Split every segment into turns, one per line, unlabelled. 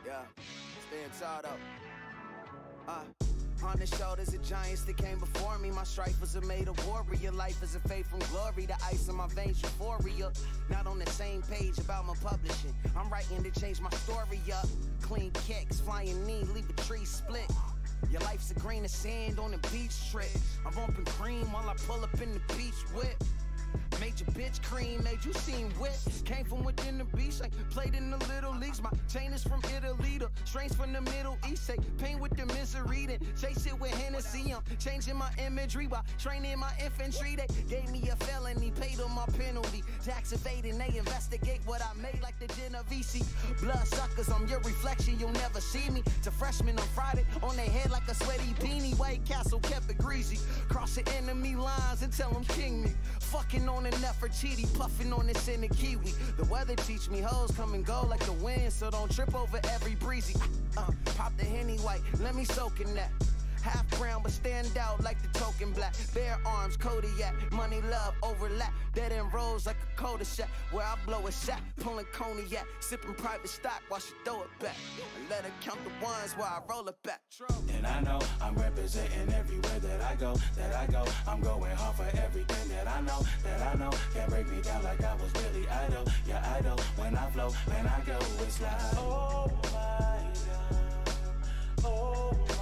Yeah, staying tied up. On the shoulders of giants that came before me. My strife was made of warrior. Life is a fade from glory. The ice in my veins, euphoria. Not on the same page about my publishing. I'm writing to change my story up. Clean kicks, flying knee, leave a tree split. Your life's a grain of sand on a beach trip. I'm bumping cream while I pull up in the beach whip. Made your bitch cream, made you seem wet. Came from within the beach, like played in the little leagues. My chain is from Italy, the strains from the Middle East. Take pain with the misery, then chase it with Hennessy. I'm changing my imagery while training my infantry. They gave me a felony, paid on my penalty. Tax evading, they investigate what I made like the Genovese. Blood suckers, I'm your reflection, you'll never see me. To freshmen on Friday, on their head like a sweaty beanie. White Castle kept it greasy. Cross the enemy lines and tell them king me. Fucking on the Nefertiti, puffing on this in the kiwi. The weather teach me hoes come and go like the wind, so don't trip over every breezy. Pop the Henny white, let me soak in that. Half brown but stand out like the token black. Bare arms, Kodiak, money, love, overlap. Dead end rolls like a cul-de-sac, where I blow a shot, pulling cognac, sipping private stock while she throw it back. And let her count the ones while I roll it back.
And I know I'm representing everywhere that I go, I'm going hard for everything that I know, Can't break me down like I was Billy Idol, yeah, idol. When I flow, man, I go, it's like, oh my God, oh my God.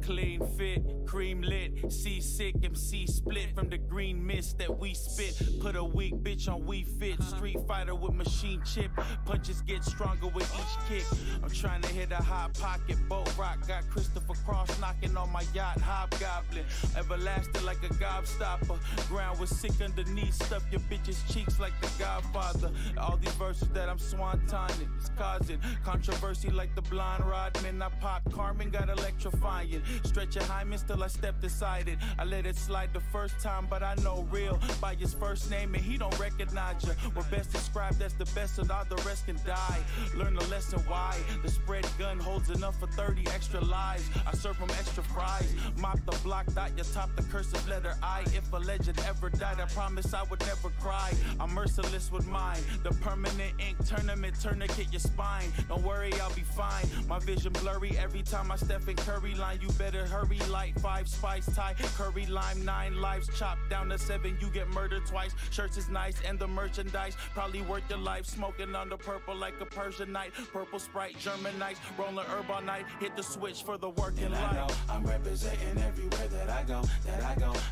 Clean fit, cream lit, seasick, MC split from the green mist that we spit. Put a weak bitch on We Fit, Street Fighter with machine chip. Punches get stronger with each kick. I'm trying to hit a hot pocket, boat rock. Got Christopher Cross knocking on my yacht, hobgoblin. Everlasting like a gobstopper. Ground was sick underneath, stuff your bitch's cheeks like the Godfather. All these verses that I'm swantoning, it's causing controversy like the blind Rodman. I pop Carmen, got electrifying. Stretch your hymen till I stepped inside it. I let it slide the first time, but I know real by his first name and he don't recognize you. We're best described as the best and all the rest can die. Learn the lesson why the spread gun holds enough for 30 extra lives. I serve them extra fries. Mop the block, dot your top the cursive letter I. If a legend ever died, I promise I would never cry. I'm merciless with mine. The permanent ink tournament tourniquet your spine. Don't worry, I'll be fine. My vision blurry every time I step in Curry line. You better hurry, light 5 spice tie, curry lime 9 lives, chopped down to 7, you get murdered twice. Shirts is nice and the merchandise probably worth your life. Smoking on the purple like a Persian night, purple Sprite, German nights, rolling herb all night. Hit the switch for the working life.
I know I'm representing everywhere that I go,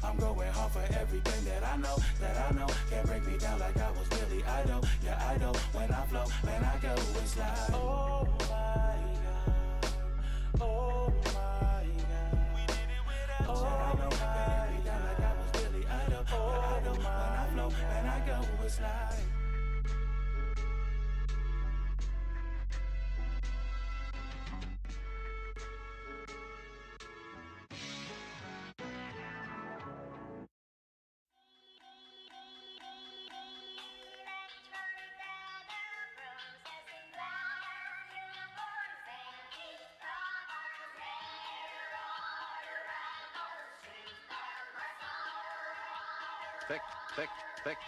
I'm going hard for everything that I know, Can't break me down like I was Billy Idol, yeah, idol. When I flow, man, I go, it's like, oh my God, oh my God. Oh my God, me down like I was Billy Idol, yeah, idol. When I flow, man, I go, it's like.
Thick.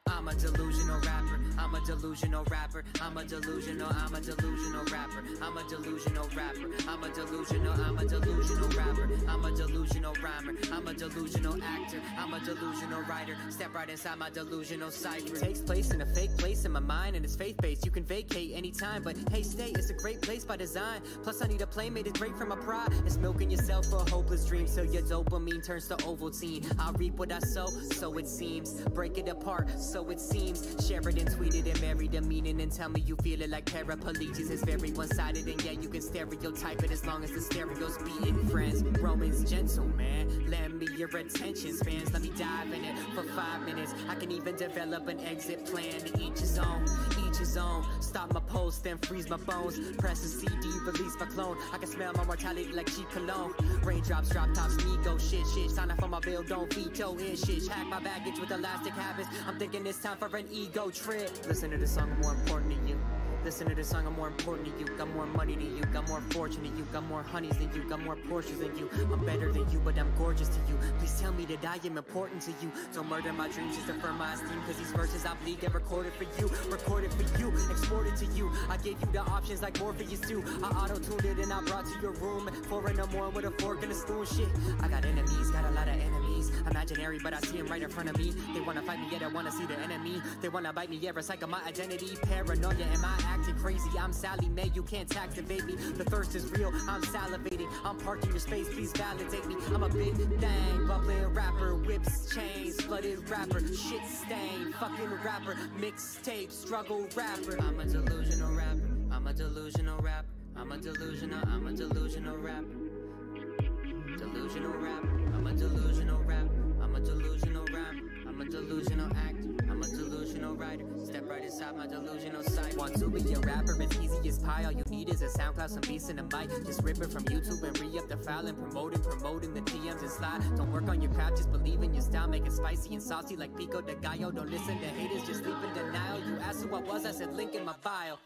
I'm a delusional rapper, I'm a delusional rapper, I'm a delusional rapper, I'm a delusional rapper, I'm a delusional rapper, I'm a delusional rapper, I'm a delusional rhymer, I'm a delusional actor, I'm a delusional writer. Step right inside my delusional cipher. It takes place in a fake place in my mind and it's faith-based. You can vacate anytime, but hey, stay, it's a great place by design. Plus I need a playmate, it's great for my pride. It's milking yourself for a hopeless dream, so your dopamine turns to Ovaltine. I reap what I sow, so it seems. Break it apart, so it seems. Share it and tweet it and marry the meaning and tell me you feel it like paraplegics is very one-sided. And yeah, you can stereotype it as long as the stereo's beating. Friends, Romans, gentleman, lend me your attention spans. Let me dive in it for 5 minutes. I can even develop an exit plan. To each his own, each his own. Stop my pulse, then freeze my bones. Press a CD, release my clone. I can smell my mortality like cheap cologne. Raindrops, drop tops, me go shit. Sign up for my bill, don't veto it. Shit, hack my baggage with elastic habits. I'm thinking it's time for an ego trip. Listen to this song, I'm more important to you. Listen to this song, I'm more important to you. Got more money than you, got more fortune than you, got more honeys than you, got more Porsches than you. I'm better than you, but I'm gorgeous to you. Please tell me me that I am important to you. Don't murder my dreams just to affirm my esteem, cause these verses I bleed get recorded for you. Recorded for you, exported to you. I gave you the options like Morpheus do. I auto-tuned it and I brought to your room. 4 in the morning with a fork and a spoon. Shit, I got enemies, got a lot of enemies. Imaginary, but I see them right in front of me. They wanna fight me, yet I wanna see the enemy. They wanna bite me, yeah, recycle my identity. Paranoia, am I acting crazy? I'm Sally Mae, you can't activate me. The thirst is real, I'm salivating. I'm parking your space, please validate me. I'm a big thing, bubbling rapper. Whips, chains, flooded rapper. Shit stain, fucking rapper. Mixtape, struggle rapper. I'm a delusional rapper. I'm a delusional rapper. I'm a delusional rapper. Delusional rapper. I'm a delusional rapper. I'm a delusional rapper. I'm a delusional actor. I'm a delusional writer. Step right inside my delusional sight. Want to be a rapper, it's easy as pie. All you need is a SoundCloud, some beats and a mic. Just rip it from YouTube and re-up the file and promoting the DMs and slide. Don't work on your craft, just believe in your style. Make it spicy and saucy like Pico de Gallo. Don't listen to haters, just sleep in denial. You asked who I was, I said link in my bio.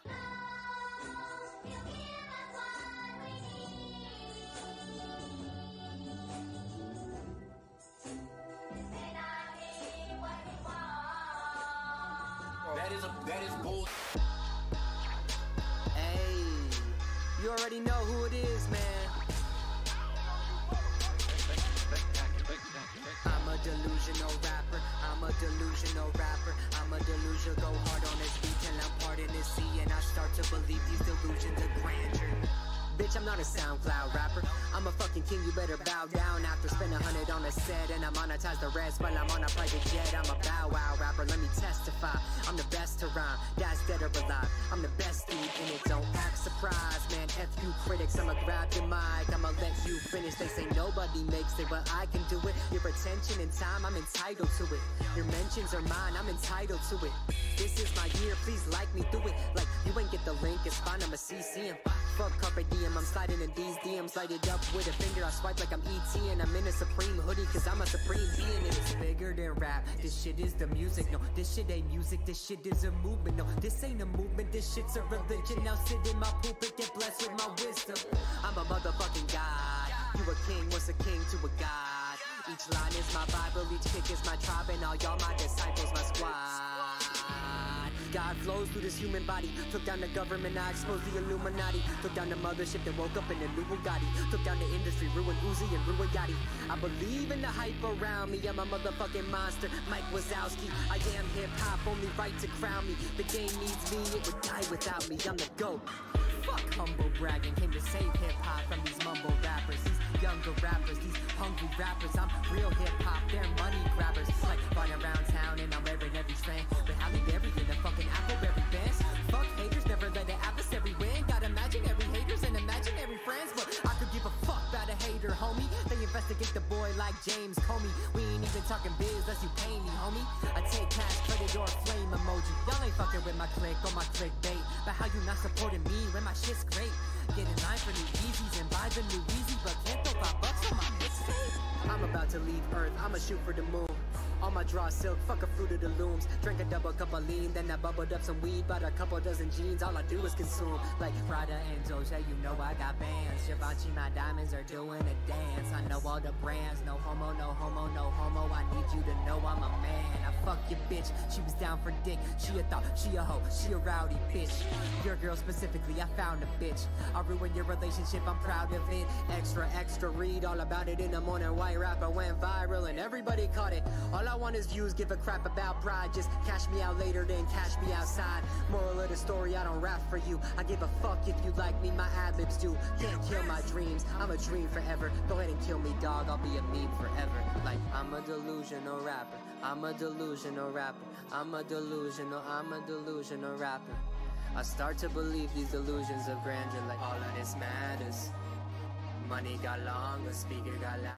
That is bull.
Hey, you already know who it is, man. I'm a delusional rapper. I'm a delusional rapper. I'm a delusional. Go hard on this beat till I'm part in this sea, and I start to believe these delusions are grandeur. Bitch, I'm not a SoundCloud rapper. I'm a fucking king, you better bow down. After spend 100 on a set and I monetize the rest while I'm on a private jet. I'm a bow wow rapper, let me testify. I'm the best to rhyme, that's dead or alive. I'm the best dude in it, don't act surprised. Man, F you critics, I'ma grab your mic. I'ma let you finish, they say nobody makes it, but I can do it. Your attention and time, I'm entitled to it. Your mentions are mine, I'm entitled to it. This is my year, please like me through it. Like, you ain't get the link, it's fine, I'ma CC him. Fuck Carpe Diem, I'm sliding in these DMs. Light it up with a finger, I swipe like I'm E.T. And I'm in a supreme hoodie, cause I'm a supreme being. And it's bigger than rap, this shit is the music. No, this shit ain't music, this shit is a movement. No, this ain't a movement, this shit's a religion. Now sit in my pulpit, get blessed with my wisdom. I'm a motherfucking god. You a king, what's a king to a god? Each line is my Bible, each kick is my tribe. And all y'all my disciples, my squad. God flows through this human body. Took down the government, I exposed the Illuminati. Took down the mothership, then woke up in a new Bugatti. Took down the industry, ruined Uzi and ruined Yachty. I believe in the hype around me. I'm a motherfucking monster, Mike Wazowski. I am hip-hop, only right to crown me. The game needs me, it would die without me. I'm the GOAT. Fuck humble bragging, came to save hip-hop from these mumble rappers. These younger rappers, these hungry rappers. I'm real hip-hop, they're money grabbers. Like running around town and I'm wearing every strand. But Halle Berry in the fucking Appleberry bands. Fuck haters, never let an adversary win. Got imaginary haters and imaginary friends. But I could give a fuck about a hater, homie. They investigate the boy like James Comey. We ain't even talking biz unless you pay me, homie. I take cash, credit, or flame emoji. Y'all ain't fucking with my click or my clickbait. But how you not supporting me when my shit's great? Get in line for new Yeezys and buy the new Yeezy, but can't throw $5 on my mixtape. I'm about to leave Earth, I'ma shoot for the moon. On my draw silk, fuck a fruit of the looms. Drink a double cup of lean, then I bubbled up some weed. Bought a couple dozen jeans, all I do is consume. Like Prada and Doja, you know I got bands. Givenchy, my diamonds are doing a dance. I know all the brands, no homo, no homo, no homo. I need you to know I'm a man. I fuck your bitch, she was down for dick. She a thought, she a hoe, she a rowdy bitch. Your girl specifically, I found a bitch. I ruined your relationship, I'm proud of it. Extra, extra, read all about it in the morning. White rapper went viral and everybody caught it. All I want is views, give a crap about pride. Just cash me out later, then cash me outside. Moral of the story, I don't rap for you. I give a fuck if you like me, my ad-libs do. Can't kill my dreams, I'm a dream forever. Go ahead and kill me, dog, I'll be a meme forever. Like, I'm a delusional rapper. I'm a delusional rapper. I'm a delusional rapper. I start to believe these delusions of grandeur. Like, all of this matters. Money got longer, speaker got loud.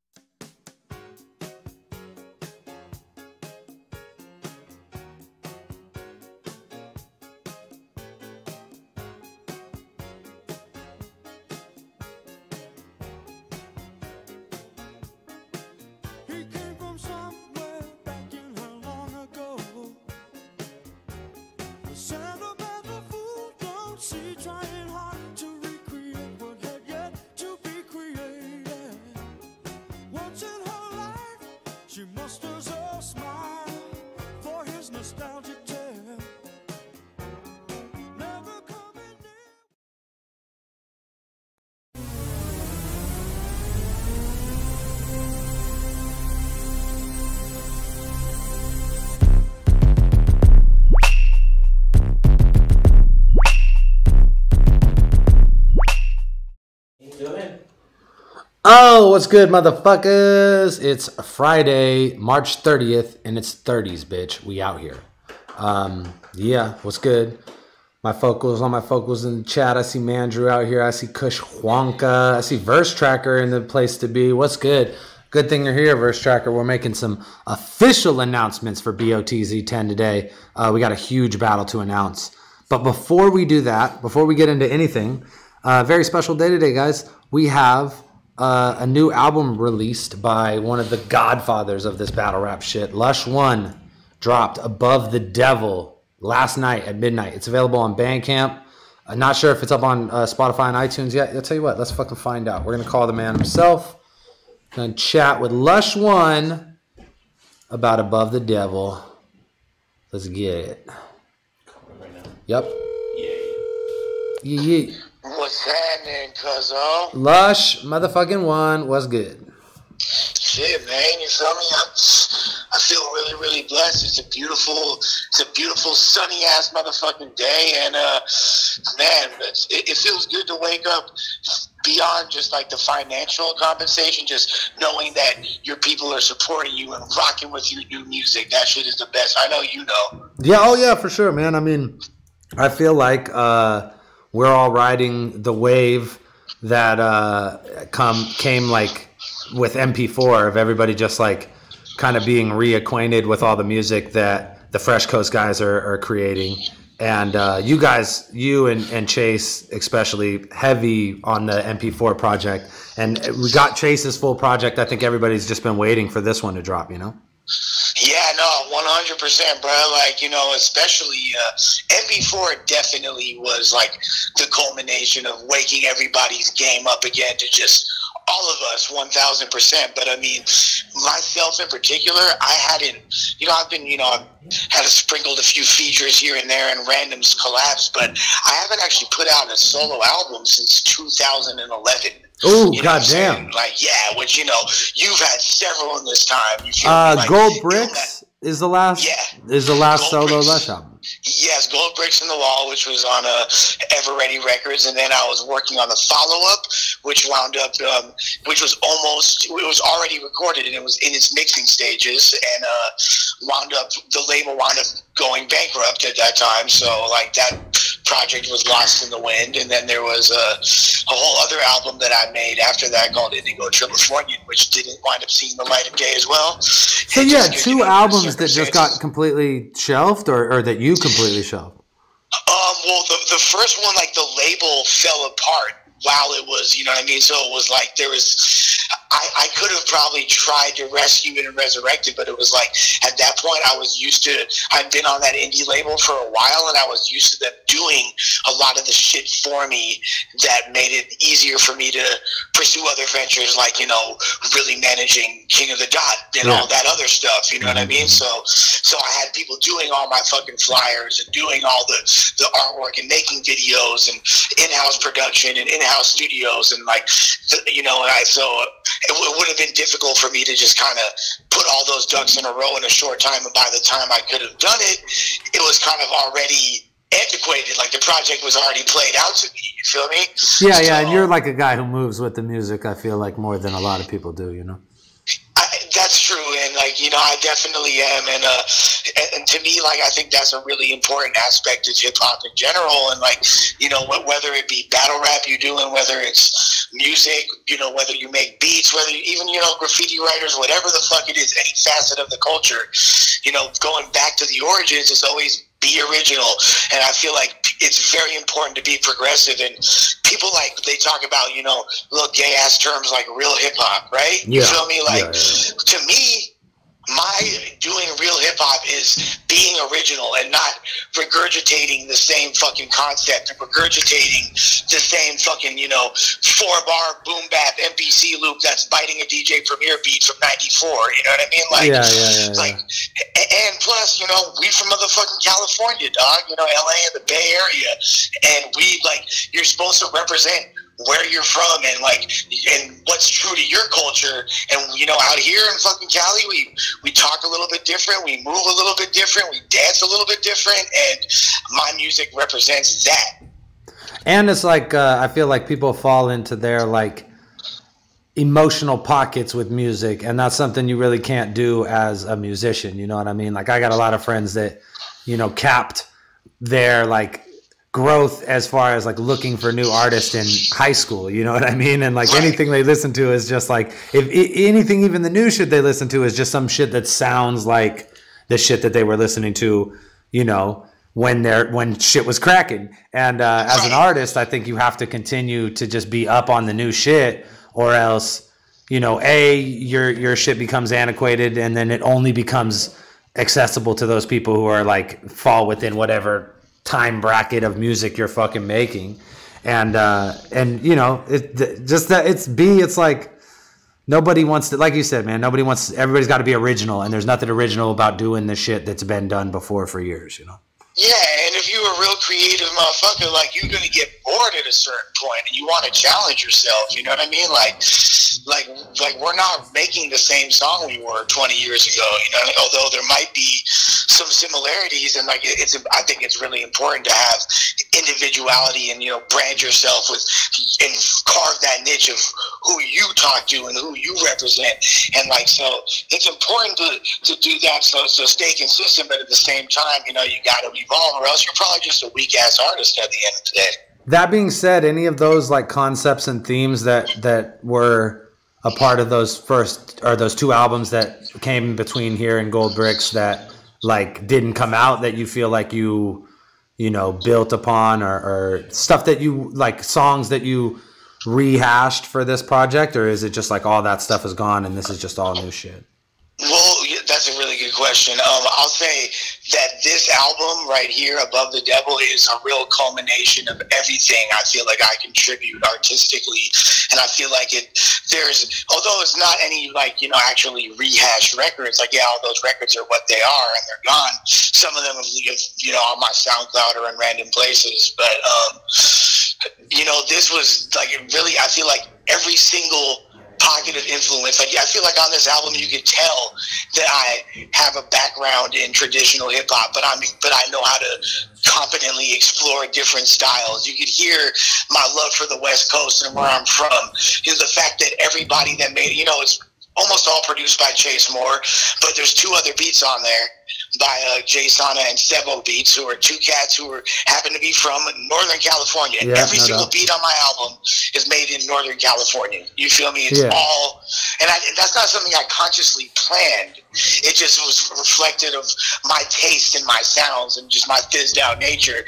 She musters a smile for his nostalgic tale. Never coming near.
Oh, what's good, motherfuckers? It's Friday, March 30th, and it's 30s, bitch. We out here. Yeah, what's good? My focals in the chat. I see Mandrew out here. I see Kush Wonka. I see Verse Tracker in the place to be. What's good? Good thing you're here, Verse Tracker. We're making some official announcements for BOTZ 10 today. We got a huge battle to announce. But before we do that, before we get into anything, very special day today, guys. We have a new album released by one of the godfathers of this battle rap shit. Lush One dropped Above the Devil last night at midnight. It's available on Bandcamp. I'm not sure if it's up on Spotify and iTunes yet. I'll tell you what, let's fucking find out. We're going to call the man himself. Going to chat with Lush One about Above the Devil. Let's get it. Yep. Yeah.
What's happening, cuzzo?
Lush motherfucking One, what's good?
Shit, man, you feel me? I feel really, really blessed. It's a beautiful sunny ass motherfucking day, and man, it feels good to wake up beyond just like the financial compensation, just knowing that your people are supporting you and rocking with your new music. That shit is the best. I know you know.
Yeah, oh yeah, for sure, man. I mean, I feel like we're all riding the wave that came like with MP4 of everybody just like kind of being reacquainted with all the music that the Fresh Coast guys are creating. And you guys, you and Chase especially, heavy on the MP4 project. And we got Chase's full project. I think everybody's just been waiting for this one to drop, you know?
Yeah, no, 100%, bro. Like, you know, especially MP4 definitely was like the culmination of waking everybody's game up again to just all of us 1,000%. But I mean, myself in particular, I hadn't, you know, I've had sprinkled a few features here and there and random collabs, but I haven't actually put out a solo album since 2011.
Oh,
you know
goddamn.
Like, yeah, which, you know, you've had several in this time. You feel like,
Gold Bricks is the last solo Lush album.
Yes, Gold Bricks in the Wall, which was on Ever Ready Records, and then I was working on the follow-up, which wound up, which was already recorded, and it was in its mixing stages, and the label wound up going bankrupt at that time, so like that project was lost in the wind. And then there was a whole other album that I made after that called Indigo Californian, which didn't wind up seeing the light of day as well.
So you had two albums that just got completely shelved, or that you completely shelved?
Well, the first one, like the label fell apart while it was, you know what I mean? So it was like there was, I could have probably tried to rescue it and resurrect it, but it was like at that point I'd been on that indie label for a while, and I was used to them doing a lot of the shit for me that made it easier for me to pursue other ventures, like, you know, really managing King of the Dot and all that other stuff, you know what I mean? So I had people doing all my fucking flyers and doing all the artwork and making videos and in-house production and in-house studios, and like, you know, it would have been difficult for me to just kind of put all those ducks in a row in a short time, and by the time I could have done it, it was kind of already antiquated. Like the project was already played out to me. You feel me?
Yeah, yeah. And you're like a guy who moves with the music, I feel like, more than a lot of people do, you know?
That's true, and like, you know, I definitely am, and to me, like, I think that's a really important aspect of hip hop in general, and like, you know, whether it be battle rap you're doing, whether it's music, you know, whether you make beats, whether even, you know, graffiti writers, whatever the fuck it is, any facet of the culture, you know, going back to the origins is always be original. And I feel like it's very important to be progressive, and people, like, they talk about, you know, little gay ass terms like real hip hop, right? You feel me? Like, to me, my doing real hip hop is being original and not regurgitating the same fucking concept and regurgitating the same fucking, 4-bar boom bap MPC loop that's biting a DJ Premier beat from '94. You know what I mean? Like, and plus, we from motherfucking California, dog. LA and the Bay Area, and we you're supposed to represent where you're from and what's true to your culture. And out here in fucking Cali, we talk a little bit different, we move a little bit different, we dance a little bit different, and my music represents that.
And it's I feel like people fall into their emotional pockets with music, and that's something you really can't do as a musician. You know what I mean? I got a lot of friends that capped their growth as far as looking for new artists in high school, you know what I mean? And anything they listen to is just if anything, even the new shit they listen to is just some shit that sounds like the shit that they were listening to, when shit was cracking. And as an artist, I think you have to continue to just be up on the new shit, or else your shit becomes antiquated, and then it only becomes accessible to those people who are fall within whatever time bracket of music you're fucking making. And it's nobody wants to, like you said, man, everybody's got to be original, and there's nothing original about doing the shit that's been done before for years.
Yeah, and if you're a real creative motherfucker, you're gonna get bored at a certain point, and you want to challenge yourself. You know what I mean? We're not making the same song we were 20 years ago. Although there might be some similarities, and I think it's really important to have individuality and brand yourself and carve that niche of who you talk to and who you represent, and so it's important to do that. So stay consistent, but at the same time, you got to evolve, or else you're probably just a weak ass artist at the end of the day.
That being said, any of those concepts and themes that were a part of those two albums that came between here and Gold Bricks that didn't come out, that you feel you built upon, or stuff that you songs that you rehashed for this project, or is it just all that stuff is gone and this is just all new shit?
Well, that's a really good question. I'll say that this album right here, Above the Devil, is a real culmination of everything I feel like I contribute artistically. And I feel like although it's not any actually rehashed records, all those records are what they are and they're gone. Some of them have, on my SoundCloud or in random places. But, this was really, I feel like every single pocket of influence. I feel like on this album you could tell that I have a background in traditional hip hop, but I know how to competently explore different styles. You could hear my love for the West Coast and where I'm from. The fact that everybody that made it's almost all produced by Chase Moore, but there's 2 other beats on there by Jay Sana and Sebo Beats, who are 2 cats who happen to be from Northern California.
Yeah,
every single beat on my album is made in Northern California. You feel me? It's all, and that's not something I consciously planned. It just was reflected of my taste and my sounds and just my fizzed out nature.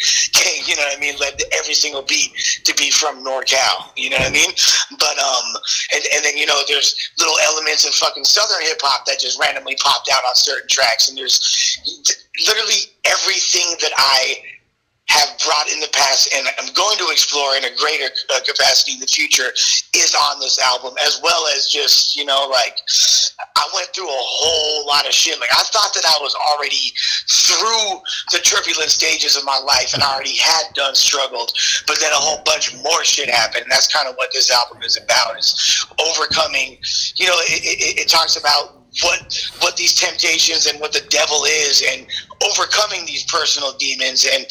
You know what I mean? Led to every single beat to be from NorCal. You know what I mean? But and then there's little elements of fucking Southern hip hop that just randomly popped out on certain tracks, and there's literally everything that I have brought in the past and I'm going to explore in a greater capacity in the future is on this album, as well as just, I went through a whole lot of shit. I thought that I was already through the turbulent stages of my life and I already had done struggled, but then a whole bunch more shit happened. And that's kind of what this album is about, is overcoming, it talks about what these temptations and what the devil is, and overcoming these personal demons, and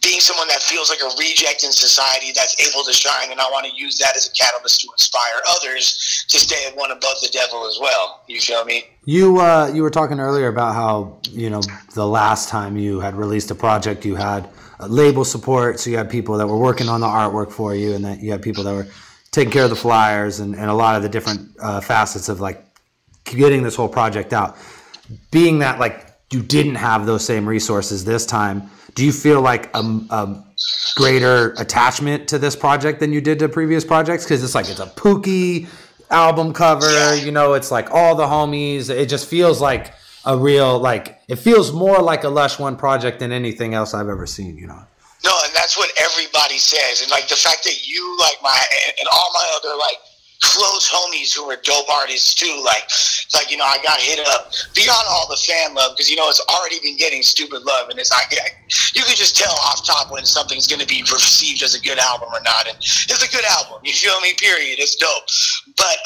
being someone that feels like a reject in society that's able to shine. And I want to use that as a catalyst to inspire others to stay one above the devil as well. You feel me?
You were talking earlier about how the last time you had released a project, you had label support, so you had people that were working on the artwork for you, and that you had people that were taking care of the flyers and a lot of the different facets of getting this whole project out. Being that you didn't have those same resources this time, do you feel a greater attachment to this project than you did to previous projects? Because it's a Pookie album cover, it's all the homies. It just feels like a real, like, it feels more like a Lush One project than anything else I've ever seen, you know?
No, and that's what everybody says. And, like, the fact that you, like, and all my other, like, close homies who are dope artists too, like you know, I got hit up beyond all the fan love, because, you know, it's already been getting stupid love, and it's like, you can just tell off top when something's going to be perceived as a good album or not, and it's a good album, you feel me, period, it's dope. But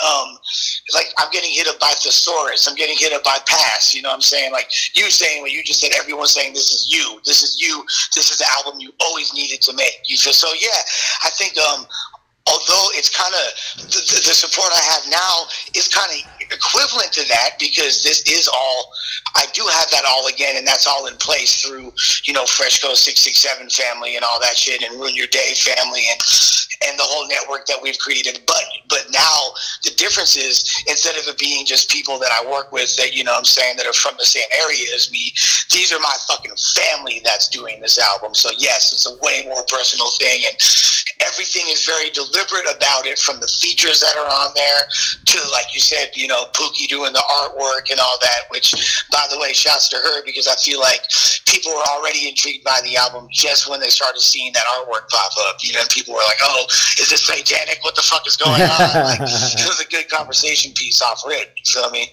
like, I'm getting hit up by Thesaurus, I'm getting hit up by Pass, you know what I'm saying? Like you saying what you just said, everyone's saying this is you, this is the album you always needed to make, you feel? So yeah, I think although it's kind of, the support I have now is kind of equivalent to that, because this is all, I do have that all again, and that's all in place through, you know, Freshco 667 family and all that shit, and Ruin Your Day family, and the whole network that we've created. But now the difference is, instead of it being just people that I work with that, you know what I'm saying, that are from the same area as me, these are my fucking family that's doing this album. So yes, it's a way more personal thing, and everything is very deliberate about it, from the features that are on there to, like you said, you know, Pookie doing the artwork and all that, which, by the way, shouts to her, because I feel like people were already intrigued by the album just when they started seeing that artwork pop up, you know, and people were like, oh, is this satanic? What the fuck is going on? Like, it was a good conversation piece off rip, you feel me?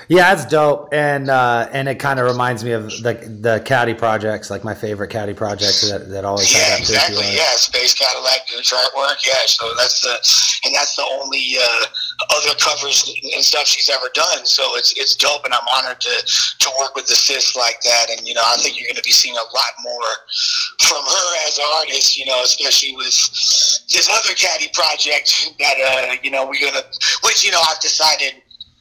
Yeah, it's dope, and it kind of reminds me of the Caddy projects, like my favorite Caddy projects that always have that.
Exactly. Yeah, Space Cadillac, Gooch artwork. Yeah, so that's the only other covers and stuff she's ever done. So it's dope, and I'm honored to work with the sis like that. And, you know, I think you're going to be seeing a lot more from her as an artist. You know, especially with this other Caddy project that you know, we're gonna, which, you know, I've decided,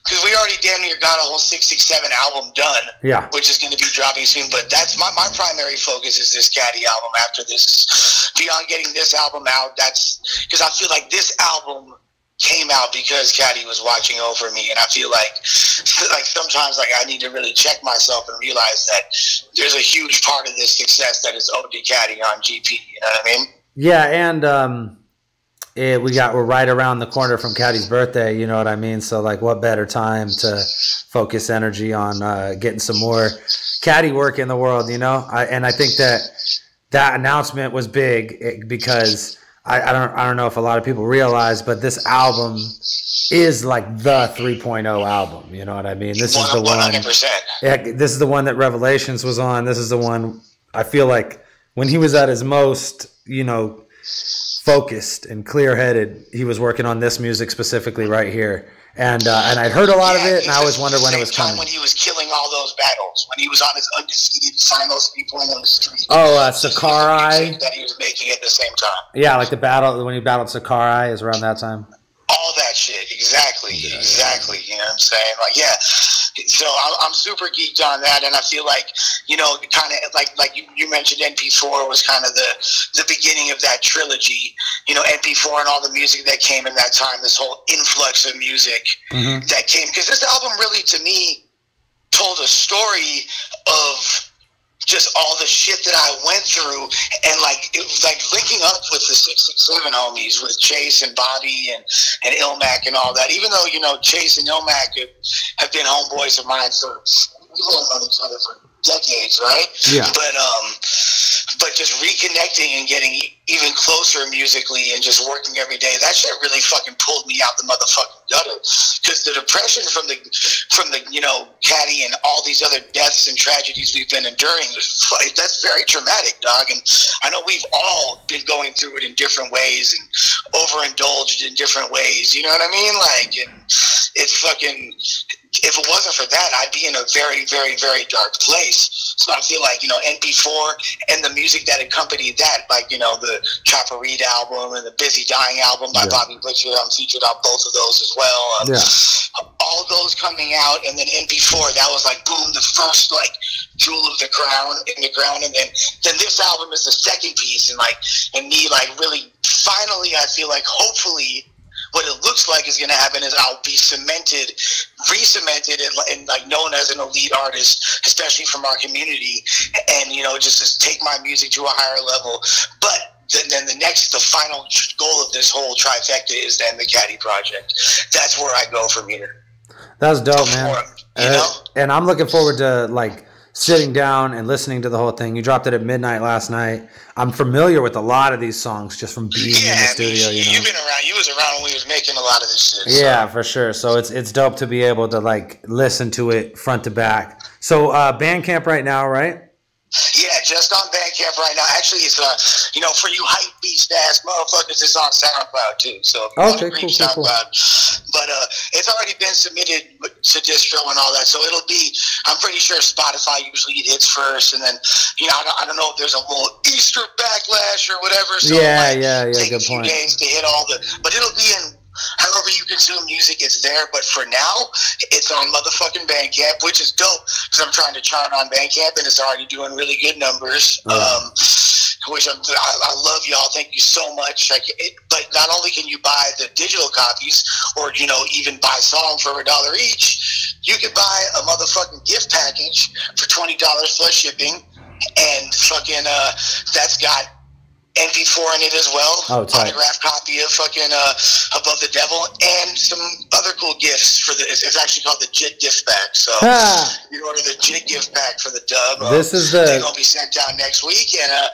because we already damn near got a whole 667 album done, yeah, which is going to be dropping soon. But that's my primary focus is this Caddy album. After this, is beyond getting this album out. That's because I feel like this album came out because Caddy was watching over me, and I feel like sometimes, like, I need to really check myself and realize that there's a huge part of this success that is owed to Caddy on GP. You know what I mean? Yeah,
and we're right around the corner from Caddy's birthday, you know what I mean? So, like, what better time to focus energy on getting some more Caddy work in the world, you know? And I think that announcement was big because I don't know if a lot of people realize, but this album is like the 3.0 album, you know what I mean? This is the
100%.
Yeah, this is the one that Revelations was on. This is the one I feel like when he was at his most, you know, focused and clear-headed, he was working on this music specifically right here, and I'd heard a lot of it, and I always wondered when it was coming.
When he was killing all those battles, when he was on his undefeated final 3.0 on the street.
Oh, Sakurai.
That he was making at the same time.
Yeah, like the battle when he battled Sakurai is around that time.
All that shit, exactly. You know what I'm saying? Like, yeah. So I'm super geeked on that, and I feel like, you know, kind of like you mentioned, NP4 was kind of the beginning of that trilogy. You know, NP4 and all the music that came in that time, this whole influx of music that came, because this album really, to me, told a story of just all the shit that I went through, and like, it was like linking up with the 667 homies, with Chase and Bobby and Ilmac and all that. Even though, you know, Chase and Ilmac have been homeboys of mine, so we've known each other for decades, right? Yeah. But just reconnecting and getting even closer musically and just working every day, that shit really fucking pulled me out the motherfucking gutter. Because the depression from the you know, Caddy and all these other deaths and tragedies we've been enduring, that's very traumatic, dog. And I know we've all been going through it in different ways and overindulged in different ways. You know what I mean? Like, and it's fucking, if it wasn't for that, I'd be in a very, very, very dark place. So I feel like, you know, NP4 and the music that accompanied that, like, you know, the Chopper Reed album and the Busy Dying album by Bobby Butcher, I'm featured on both of those as well. All those coming out, and then NP4, that was like, boom, the first, like, jewel of the crown in the ground, and then this album is the second piece, and me, like, really, finally, I feel like, hopefully, what it looks like is going to happen is I'll be re-cemented and like known as an elite artist, especially from our community, and, you know, just to take my music to a higher level. But then the final goal of this whole trifecta is then the Caddy project. That's where I go from here.
That's dope, man.
You know?
And I'm looking forward to like sitting down and listening to the whole thing. You dropped it at midnight last night. I'm familiar with a lot of these songs just from being in the studio.
You've been around. You was around when we was making a lot of this shit.
Yeah, for sure. So it's dope to be able to like listen to it front to back. So Bandcamp right now, right?
Yeah, just on Bandcamp right now. Actually, it's for you hype beast ass motherfuckers, it's on SoundCloud too. So
okay, cool.
But it's already been submitted to distro and all that. So it'll be. I'm pretty sure Spotify usually hits first, and then I don't know if there's a little Easter backlash or whatever. So
yeah.
Take
Good
a few
point.
days to hit all but it'll be in. However you consume music, it's there. But for now, it's on motherfucking Bandcamp, which is dope because I'm trying to chart on Bandcamp, and it's already doing really good numbers.
Yeah.
I love y'all. Thank you so much. But not only can you buy the digital copies, or even buy song for $1 each, you can buy a motherfucking gift package for $20 plus shipping, and fucking that's got MP4 in it as well. Autographed copy of fucking Above the Devil, and some other cool gifts for it's actually called the JIT gift pack. So you order the JIT gift pack for the dub. They're gonna be sent out next week, and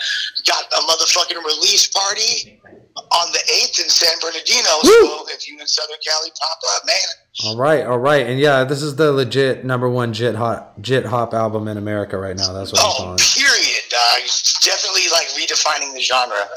got a motherfucking release party on the 8th in San Bernardino.
Woo!
So if you in Southern Cali, pop up, man.
All right, and yeah, this is the legit #1 JIT hop album in America right now. That's what I'm calling it.
Period, dog. Definitely like redefining the genre.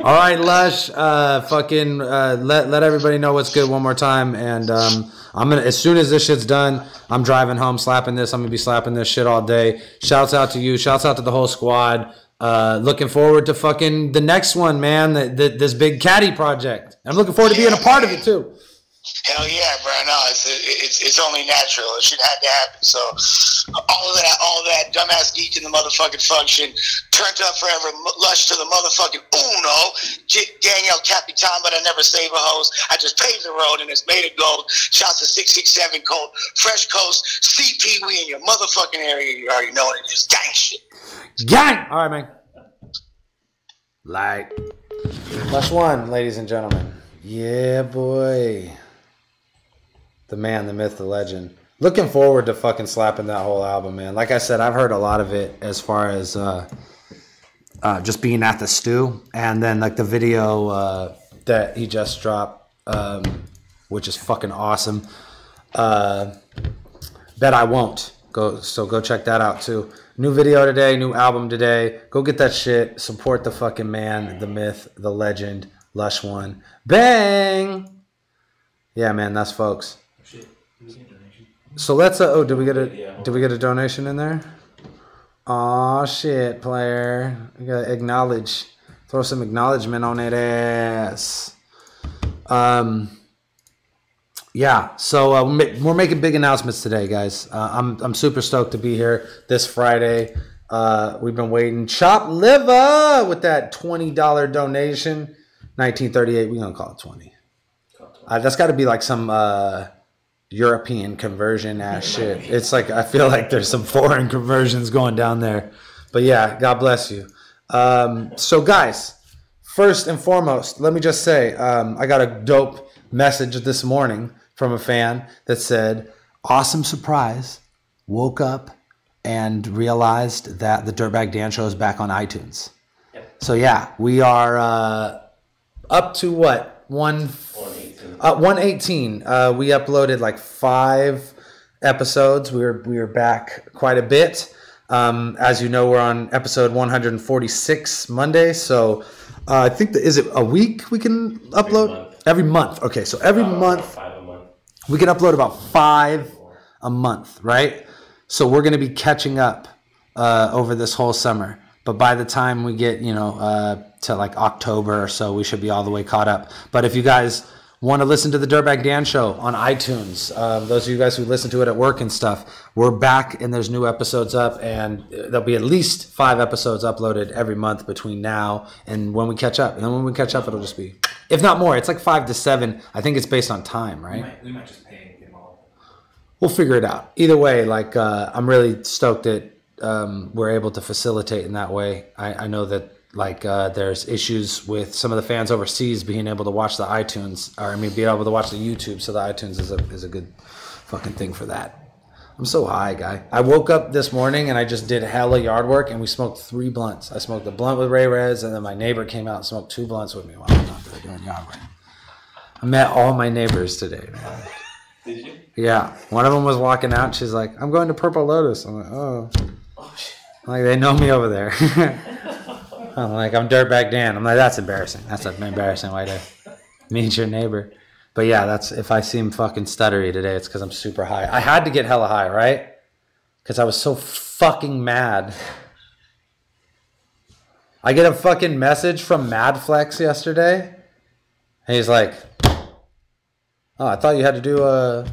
All right, Lush. Let everybody know what's good one more time, and I'm gonna, as soon as this shit's done, I'm driving home slapping this. I'm gonna be slapping this shit all day. Shouts out to you. Shouts out to the whole squad. Looking forward to fucking the next one, man. This big caddy project. I'm looking forward to being a part of it too.
Hell yeah, bro! No, it's only natural. It should have to happen. So all that dumbass geek in the motherfucking function turned up forever. Lush to the motherfucking uno. Gang El Capitan, but I never save a host. I just paved the road and it's made of gold. Shouts to 667 Cold, Fresh Coast, CP. We in your motherfucking area. You already know what it is. Gang shit.
Gang. All right, man. Like Lush One, ladies and gentlemen. Yeah, boy. The man, the myth, the legend. Looking forward to fucking slapping that whole album, man. Like I said, I've heard a lot of it as far as just being at the stew. And then like the video that he just dropped, which is fucking awesome. Bet I Won't. Go check that out too. New video today, new album today. Go get that shit. Support the fucking man, the myth, the legend, Lush One. Bang! Yeah, man, that's folks. So let's did we get a donation in there? Aw shit, player. We gotta acknowledge. Throw some acknowledgement on that ass. Yeah, so we're making big announcements today, guys. I'm super stoked to be here this Friday. We've been waiting. Chop liver with that $20 donation. 1938. We're gonna call it 20. That's got to be like some European conversion ass shit. It's like I feel like there's some foreign conversions going down there. But yeah, God bless you. So guys, first and foremost, let me just say I got a dope message this morning from a fan that said, awesome surprise, woke up and realized that the Dirtbag Dan show is back on iTunes. Yep. So yeah, we are up to what? 118. We uploaded like 5 episodes. We were back quite a bit. As you know, we're on episode 146 Monday. So I think is it a week we can upload? Every month. Okay, so every month
5 a month.
We can upload about 5 a month, right? So we're going to be catching up over this whole summer. But by the time we get, to like October or so, we should be all the way caught up. But if you guys want to listen to the Dirtbag Dan show on iTunes, those of you guys who listen to it at work and stuff, we're back and there's new episodes up, and there'll be at least 5 episodes uploaded every month between now and when we catch up. And then when we catch up, it'll just be, if not more, it's like 5 to 7. I think it's based on time, right?
We might just pay and get them all.
We'll figure it out. Either way, like I'm really stoked that we're able to facilitate in that way. I know that there's issues with some of the fans overseas being able to watch the iTunes, or being able to watch the YouTube. So the iTunes is a good fucking thing for that. I'm so high, guy. I woke up this morning and I just did hella yard work and we smoked 3 blunts. I smoked a blunt with Ray Rez and then my neighbor came out and smoked 2 blunts with me while I was out there doing yard work. I met all my neighbors today, man.
Did you?
Yeah. One of them was walking out and she's like, I'm going to Purple Lotus. I'm like, oh. Shit. Like, they know me over there. I'm like, I'm Dirtbag Dan. I'm like, that's embarrassing. That's an embarrassing way to meet your neighbor. But yeah, that's if I seem fucking stuttery today, it's because I'm super high. I had to get hella high, right? Because I was so fucking mad. I get a fucking message from Madflex yesterday. And he's like, oh, I thought you had to do a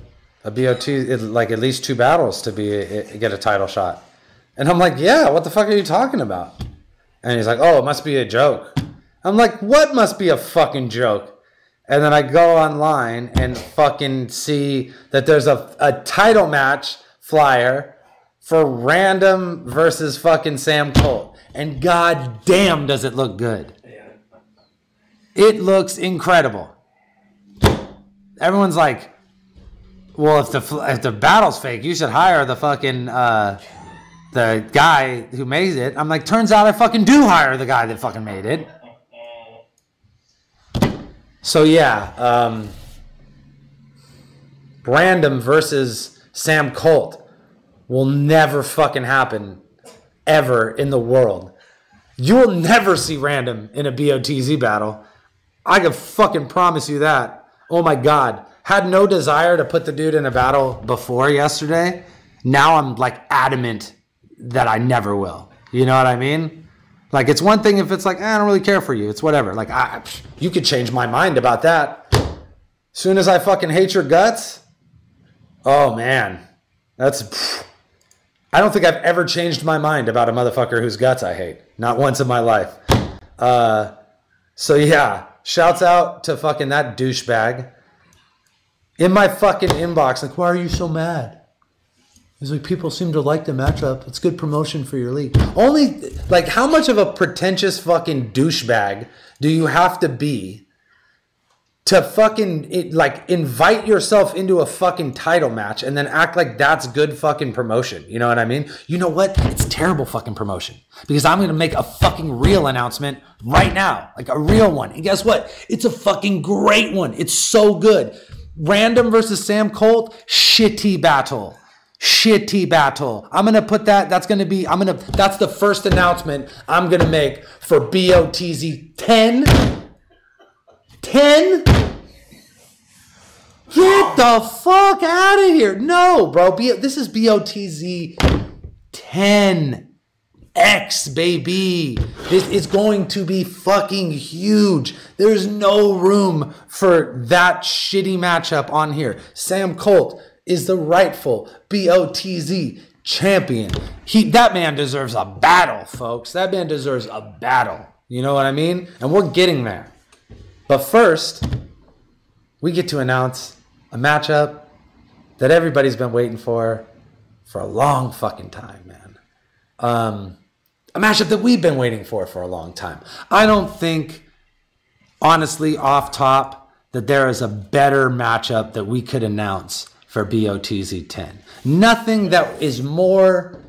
BOT, like at least 2 battles to get a title shot. And I'm like, yeah, what the fuck are you talking about? And he's like, oh, it must be a joke. I'm like, what must be a fucking joke? And then I go online and fucking see that there's a title match flyer for Random versus fucking Sam Colt. And god damn does it look good. It looks incredible. Everyone's like, well, if the battle's fake, you should hire the fucking the guy who made it. I'm like, turns out I fucking do hire the guy that fucking made it. So yeah, Random versus Sam Colt will never fucking happen ever in the world. You will never see Random in a BOTZ battle. I can fucking promise you that. Oh my God. Had no desire to put the dude in a battle before yesterday. Now I'm like adamant that I never will. You know what I mean? Like, it's one thing if it's like, I don't really care for you. It's whatever. Like, you could change my mind about that. As soon as I fucking hate your guts, oh, man. I don't think I've ever changed my mind about a motherfucker whose guts I hate. Not once in my life. So, yeah. Shouts out to fucking that douchebag. In my fucking inbox, like, why are you so mad? He's like, people seem to like the matchup. It's good promotion for your league. Only, like, how much of a pretentious fucking douchebag do you have to be to fucking, like, invite yourself into a fucking title match and then act like that's good fucking promotion? You know what I mean? You know what? It's terrible fucking promotion. Because I'm going to make a fucking real announcement right now. Like, a real one. And guess what? It's a fucking great one. It's so good. Random versus Sam Colt, shitty battle. Shitty battle. I'm going to put that, that's the first announcement I'm going to make for BOTZ 10. 10? Get the fuck out of here. No, bro. This is BOTZ 10X, baby. This is going to be fucking huge. There's no room for that shitty matchup on here. Sam Colt is the rightful BOTZ champion. That man deserves a battle, folks. That man deserves a battle. You know what I mean? And we're getting there. But first, we get to announce a matchup that everybody's been waiting for a long fucking time, man. A matchup that we've been waiting for a long time. I don't think, honestly, off top, that there is a better matchup that we could announce for BOTZ 10. Nothing that is more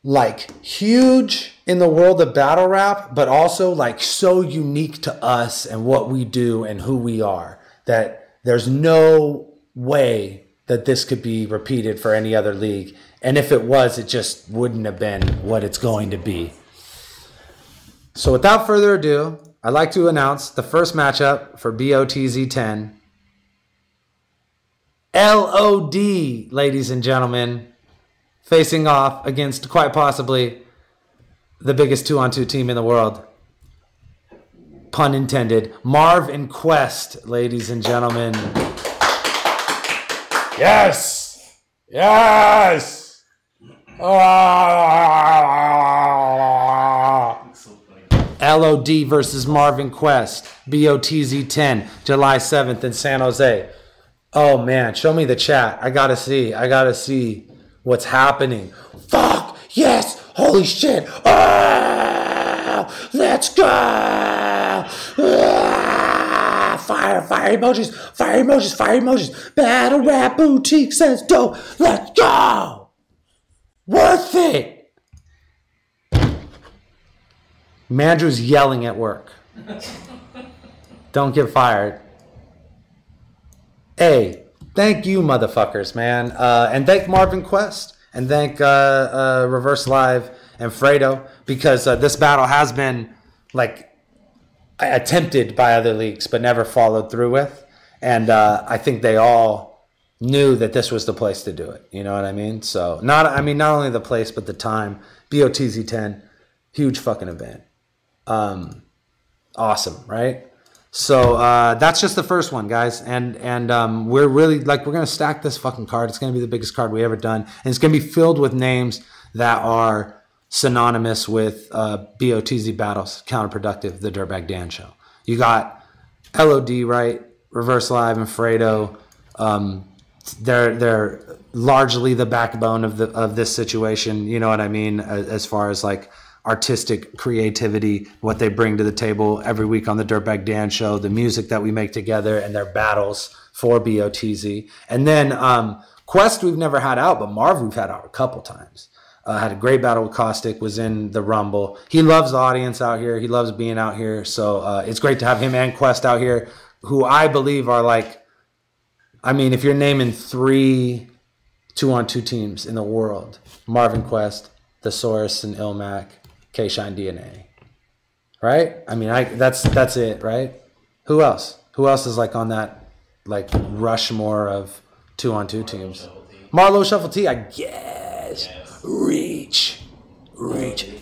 like huge in the world of battle rap, but also like so unique to us and what we do and who we are, that there's no way that this could be repeated for any other league. And if it was, it just wouldn't have been what it's going to be. So without further ado, I'd like to announce the first matchup for BOTZ 10. LOD, ladies and gentlemen, facing off against quite possibly the biggest 2-on-2 team in the world. Pun intended. Marv and Quest, ladies and gentlemen. Yes! Yes! LOD versus Marvin Quest. BOTZ 10, July 7th in San Jose. Oh man, show me the chat. I gotta see what's happening. Fuck! Yes! Holy shit! Oh, let's go! fire emojis, fire emojis, fire emojis. Battle Rap Boutique says dope. Let's go. Worth it. Mandrew's yelling at work. Don't get fired. Hey, thank you, motherfuckers, man. And thank Marvin Quest. And thank Reverse Live and Fredo. Because this battle has been, like, attempted by other leagues, but never followed through with. And I think they all knew that this was the place to do it. You know what I mean? So, not only the place, but the time. BOTZ 10. Huge fucking event. Awesome, right? So that's just the first one, guys, and we're really we're gonna stack this fucking card. It's gonna be the biggest card we ever done, and it's gonna be filled with names that are synonymous with BOTZ battles, counterproductive. The Dirtbag Dan show. You got LOD, right? Reverse Live and Fredo. They're largely the backbone of this situation. You know what I mean? As far as like artistic creativity, what they bring to the table every week on the Dirtbag Dan show, the music that we make together, and their battles for BOTZ. And then Quest we've never had out, but Marv we've had out a couple times. Had a great battle with Caustic, was in the Rumble. He loves the audience out here. He loves being out here. So it's great to have him and Quest out here, who I believe are like, I mean, if you're naming 3 2-on-2 teams in the world, Marvin Quest, Thesaurus and Ilmac, K-Shine DNA, right? I mean, that's it, right? Who else? Who else is like on that like Rushmore of 2-on-2 teams? Marlo Shuffle T, I guess. Reach.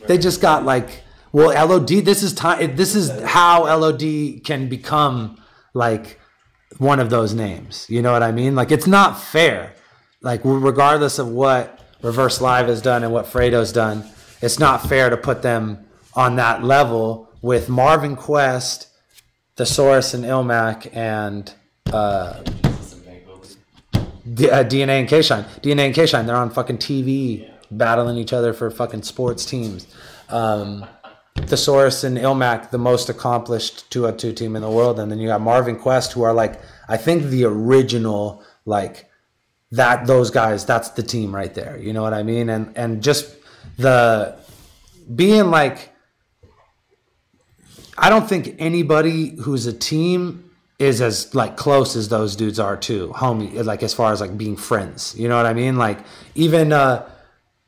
They just got like, well, LOD. This is time. This is how LOD can become like one of those names. You know what I mean? Like, it's not fair. Like, regardless of what Reverse Live has done and what Fredo's done, it's not fair to put them on that level with Marvin Quest, Thesaurus and Ilmac, and DNA and K-Shine. DNA and K-Shine, they're on fucking TV battling each other for fucking sports teams. Thesaurus and Ilmac, the most accomplished 2-on-2 team in the world. And then you got Marvin Quest, who are like, I think the original, like, that those guys, that's the team right there. You know what I mean? And just the being like, I don't think anybody who's a team is as like close as those dudes are too, homie, like as far as like being friends. You know what I mean? Like even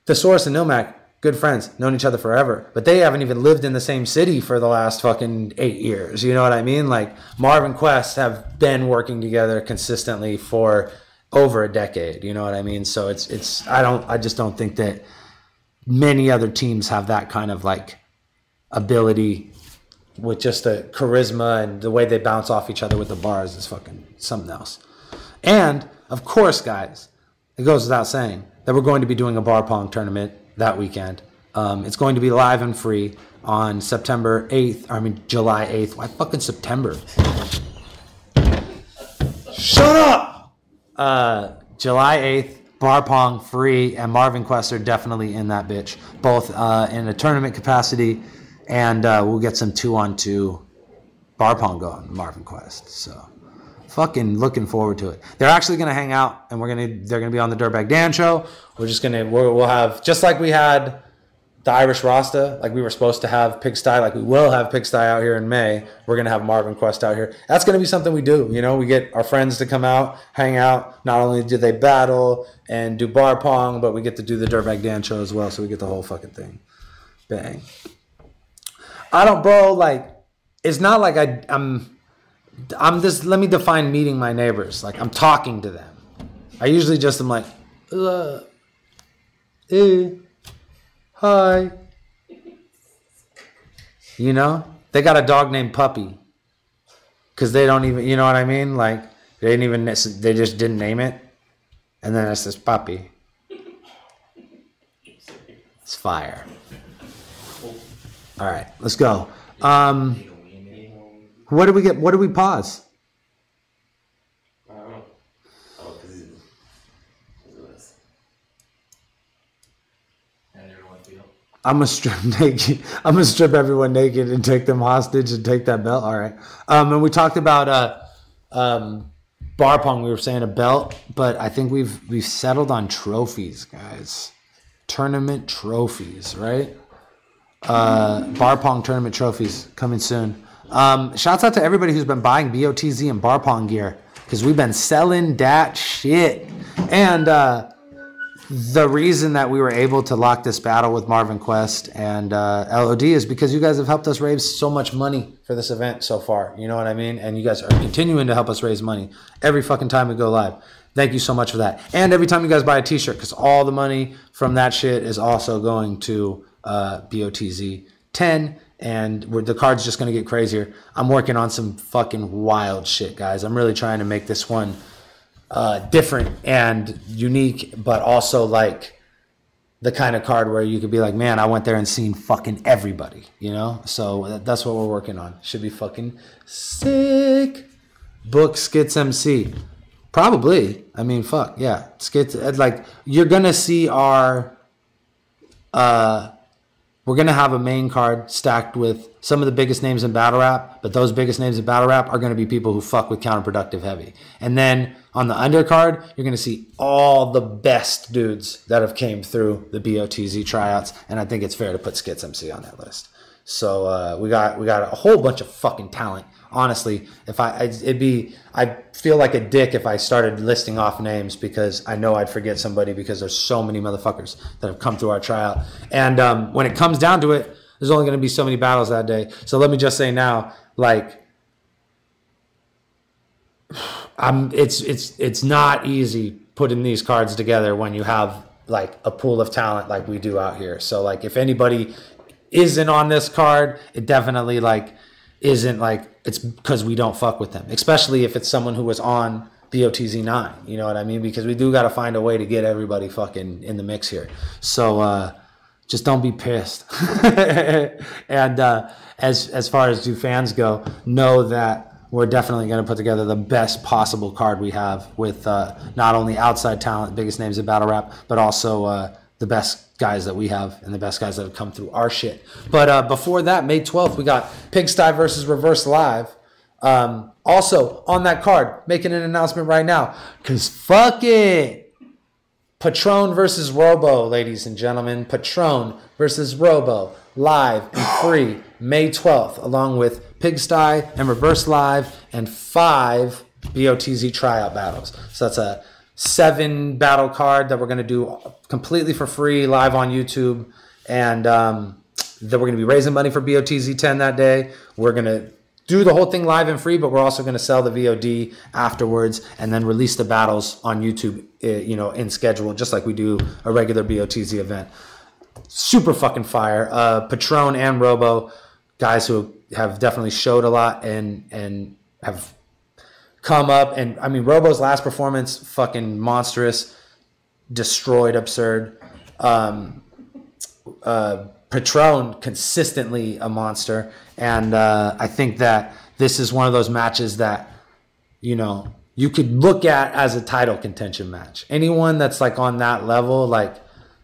Thesaurus and Ilmac, good friends, known each other forever, but they haven't even lived in the same city for the last fucking 8 years. You know what I mean? Like Marvin Quest have been working together consistently for over a decade. You know what I mean? So I just don't think that many other teams have that kind of like ability with just the charisma and the way they bounce off each other with the bars is fucking something else. And of course, guys, it goes without saying that we're going to be doing a bar pong tournament that weekend. It's going to be live and free on July 8th. Why fucking September? Shut up! July 8th, bar pong free, and Marvin Quest are definitely in that bitch, both in a tournament capacity, and we'll get some 2-on-2 bar pong going, Marvin Quest. So fucking looking forward to it. They're actually gonna hang out, and they're gonna be on the Dirtbag Dan show. We'll have, just like we had the Irish Rasta, like we were supposed to have Pigsty, like we will have Pigsty out here in May. We're gonna have Marvin Quest out here. That's gonna be something we do. You know, we get our friends to come out, hang out. Not only do they battle and do bar pong, but we get to do the Dirtbag Dan show as well. So we get the whole fucking thing. Bang. Like, it's not like I'm just, let me define meeting my neighbors. Like, I'm talking to them. I usually just am like, hey, hi. You know? They got a dog named Puppy. Because they don't even, you know what I mean? Like, they just didn't name it. And then it's this Puppy. It's fire. All right, let's go. What do we get? What do we pause?
I don't know. Oh, because it's and everyone feel.
I'm gonna strip naked. I'm gonna strip everyone naked and take them hostage and take that belt. All right. And we talked about Bar pong, we were saying a belt, but I think we've settled on trophies, guys. Tournament trophies, right? Bar pong tournament trophies coming soon. Shouts out to everybody who's been buying BOTZ and bar pong gear, because we've been selling that shit. And the reason that we were able to lock this battle with Marvin Quest and LOD is because you guys have helped us raise so much money for this event so far. You know what I mean? And you guys are continuing to help us raise money every fucking time we go live. Thank you so much for that. And every time you guys buy a t-shirt, because all the money from that shit is also going to BOTZ 10. And the card's just going to get crazier. I'm working on some fucking wild shit, guys. I'm really trying to make this one different and unique, but also like the kind of card where you could be like, man, I went there and seen fucking everybody, you know? So that's what we're working on. Should be fucking sick. Book Skits MC. Probably. I mean, fuck, yeah. Skits, like, you're going to see our... we're going to have a main card stacked with some of the biggest names in battle rap, but those biggest names in battle rap are going to be people who fuck with counterproductive heavy. And then on the undercard, you're going to see all the best dudes that have came through the BOTZ tryouts, and I think it's fair to put Skits MC on that list. So we got a whole bunch of fucking talent. Honestly, if I feel like a dick if I started listing off names, because I know I'd forget somebody, because there's so many motherfuckers that have come through our tryout. And when it comes down to it, there's only going to be so many battles that day. So let me just say now, like, it's not easy putting these cards together when you have like a pool of talent like we do out here. So like, if anybody isn't on this card, it definitely like isn't like it's because we don't fuck with them, especially if it's someone who was on BOTZ 9, you know what I mean? Because we do got to find a way to get everybody fucking in the mix here. So just don't be pissed. And as far as do fans go, know that we're definitely going to put together the best possible card we have with not only outside talent, biggest names in battle rap, but also the best guys that we have and the best guys that have come through our shit. But before that, May 12th, we got Pigsty versus Reverse Live. Also, on that card, making an announcement right now, because fuck it. Patron versus Robo, ladies and gentlemen. Patron versus Robo, live and free, May 12th, along with Pigsty and Reverse Live and 5 BOTZ tryout battles. So that's a 7 battle card that we're going to do completely for free live on YouTube. And then we're going to be raising money for BOTZ 10 that day. We're going to do the whole thing live and free, but we're also going to sell the VOD afterwards and then release the battles on YouTube, you know, in schedule, just like we do a regular BOTZ event. Super fucking fire. Patron and Robo, guys who have definitely showed a lot and have come up. And I mean, Robo's last performance, fucking monstrous, destroyed Absurd. Patron, consistently a monster. And I think that this is one of those matches that, you know, you could look at as a title contention match. Anyone that's like on that level, like,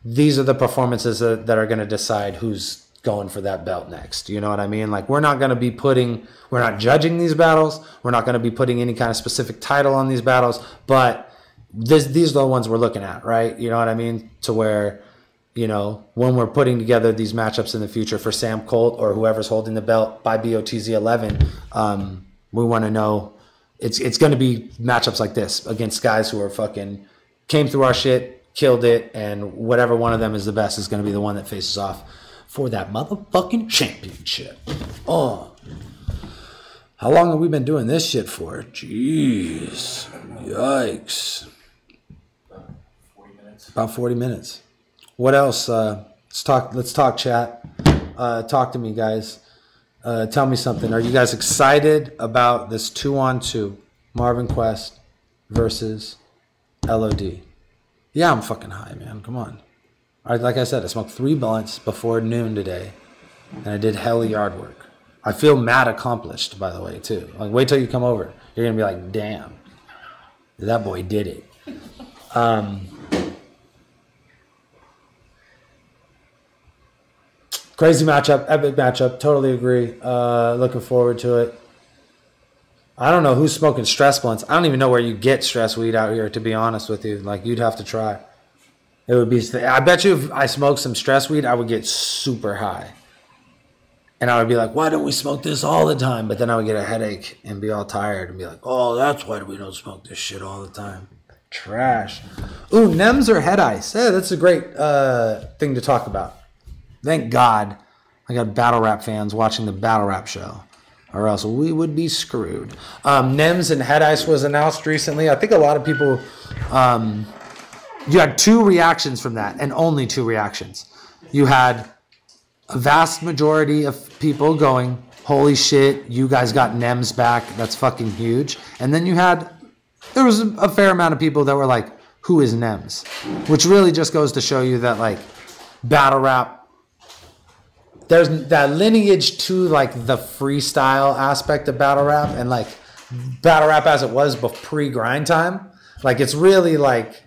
these are the performances that are going to decide who's going for that belt next. You know what I mean? Like, we're not going to be we're not judging these battles. We're not going to be putting any kind of specific title on these battles, but these are the ones we're looking at, right? You know what I mean? To where, you know, when we're putting together these matchups in the future for Sam Colt or whoever's holding the belt by BOTZ 11, we want to know it's going to be matchups like this against guys who are fucking came through our shit, killed it, and whatever one of them is the best is going to be the one that faces off for that motherfucking championship. Oh, how long have we been doing this shit for? Jeez, yikes. About 40 minutes. What else? Let's talk chat. Talk to me, guys. Tell me something. Are you guys excited about this 2-on-2 Marvin Quest versus LOD? Yeah, I'm fucking high, man. Come on. Like I said, I smoked 3 blunts before noon today, and I did hella yard work. I feel mad accomplished, by the way, too. Like, wait till you come over. You're going to be like, damn, that boy did it. Crazy matchup, epic matchup. Totally agree. Looking forward to it. I don't know who's smoking stress blunts. I don't even know where you get stress weed out here, to be honest with you. Like, you'd have to try. It would be, I bet you if I smoked some stress weed, I would get super high. And I would be like, why don't we smoke this all the time? But then I would get a headache and be all tired and be like, oh, that's why we don't smoke this shit all the time. Trash. Ooh, Nems or head ice? Yeah, that's a great thing to talk about. Thank God I got battle rap fans watching the battle rap show, or else we would be screwed. Nems and head ice was announced recently. I think a lot of people, you had 2 reactions from that, and only 2 reactions. You had a vast majority of people going, holy shit, you guys got Nems back. That's fucking huge. And then there was a fair amount of people that were like, who is Nems? Which really just goes to show you that, like, battle rap, there's that lineage to, like, the freestyle aspect of battle rap, and, like, battle rap as it was pre-grind time. Like, it's really like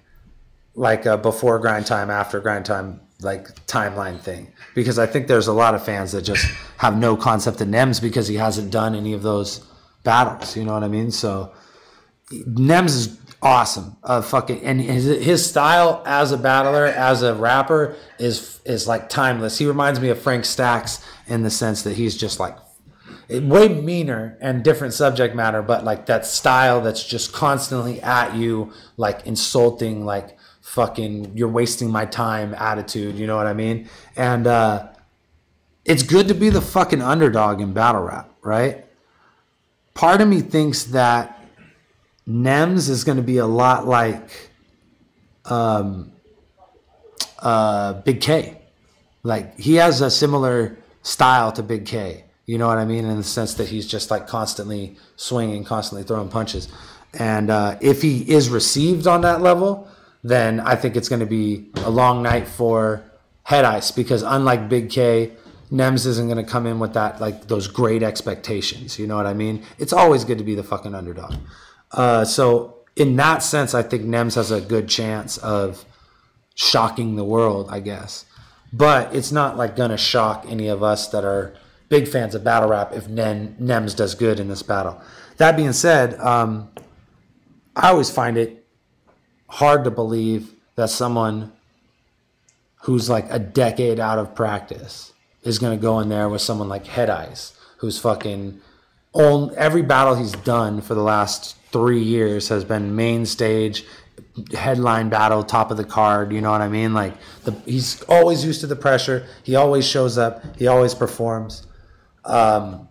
a before grind time, after grind time, like, timeline thing. Because I think there's a lot of fans that just have no concept of Nems because he hasn't done any of those battles. You know what I mean? So Nems is awesome. And his style as a battler, as a rapper, is like timeless. He reminds me of Frank Stacks in the sense that he's just like way meaner and different subject matter, but like that style that's just constantly at you, like insulting, like fucking you're wasting my time attitude. You know what I mean? And it's good to be the fucking underdog in battle rap, right? Part of me thinks that Nems is going to be a lot like Big K. Like, he has a similar style to Big K. You know what I mean? In the sense that he's just like constantly swinging, constantly throwing punches. And if he is received on that level, then I think it's going to be a long night for head ice, because unlike Big K, Nems isn't going to come in with that, like, those great expectations. You know what I mean? It's always good to be the fucking underdog. So in that sense, I think Nems has a good chance of shocking the world, I guess. But it's not like gonna shock any of us that are big fans of battle rap if Nems does good in this battle. That being said, I always find it hard to believe that someone who's like a decade out of practice is gonna go in there with someone like Head Ice, who's fucking every battle he's done for the last 3 years has been main stage, headline battle, top of the card. You know what I mean? Like, he's always used to the pressure. He always shows up. He always performs. I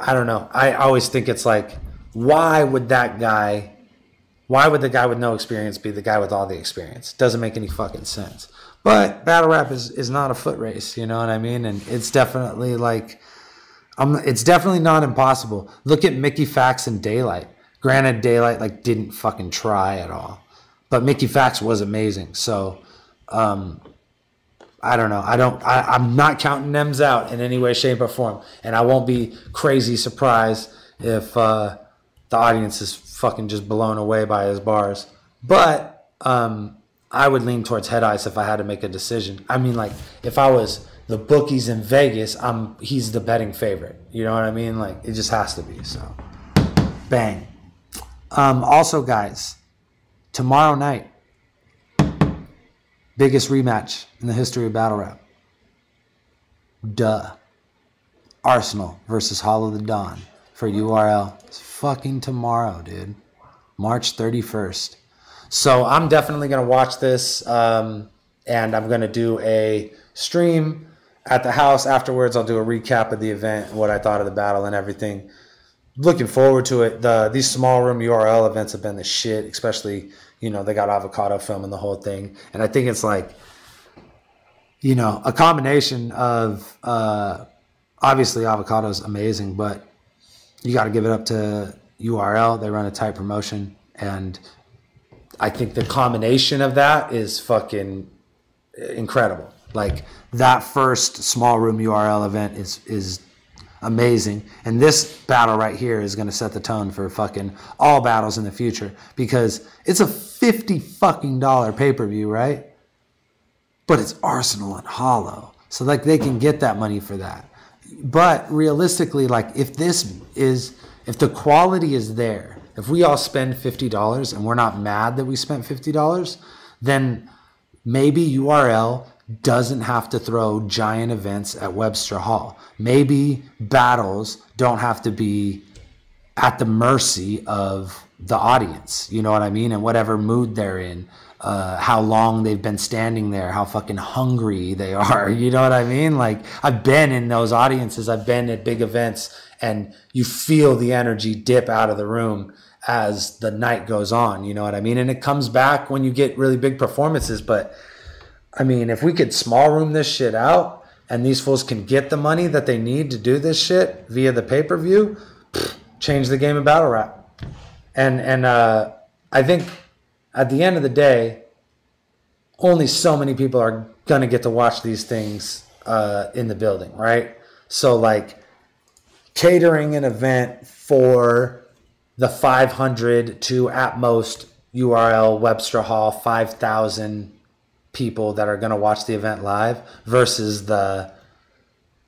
don't know. I always think it's like, why would the guy with no experience be the guy with all the experience? Doesn't make any fucking sense. But battle rap is not a foot race. You know what I mean? And it's definitely like, it's definitely not impossible. Look at Mickey Fax and Daylight. Granted, Daylight like didn't fucking try at all, but Mickey Fax was amazing. So I don't know. I'm not counting Nems out in any way, shape, or form, and I won't be crazy surprised if the audience is fucking just blown away by his bars. But I would lean towards Head Ice if I had to make a decision. I mean, like, if I was the bookies in Vegas, he's the betting favorite. You know what I mean? Like, it just has to be. So, bang. Also, guys, tomorrow night, biggest rematch in the history of battle rap. Arsenal versus Hollow the Dawn for URL. It's fucking tomorrow, dude. March 31st. So I'm definitely going to watch this, and I'm going to do a stream at the house afterwards. I'll do a recap of the event, what I thought of the battle and everything. Looking forward to it. These small room URL events have been the shit, especially, you know, they got Avocado filming the whole thing. And I think it's like, you know, a combination of, obviously Avocado's amazing, but you got to give it up to URL. They run a tight promotion. And I think the combination of that is fucking incredible. Like, that first small room URL event is amazing, and this battle right here is going to set the tone for fucking all battles in the future, because it's a $50 fucking pay-per-view, right? But it's Arsenal and Hollow, so like they can get that money for that. But realistically, like, if this is if the quality is there, if we all spend $50 and we're not mad that we spent $50, then maybe URL doesn't have to throw giant events at Webster Hall. Maybe battles don't have to be at the mercy of the audience, you know what I mean? And whatever mood they're in, how long they've been standing there, how fucking hungry they are, you know what I mean? Like, I've been in those audiences, I've been at big events, and you feel the energy dip out of the room as the night goes on, you know what I mean? And it comes back when you get really big performances. But I mean, if we could small room this shit out and these fools can get the money that they need to do this shit via the pay-per-view, change the game of battle rap. And I think at the end of the day, only so many people are gonna get to watch these things in the building, right? So like catering an event for the 500 to at most URL Webster Hall 5,000 people that are going to watch the event live versus the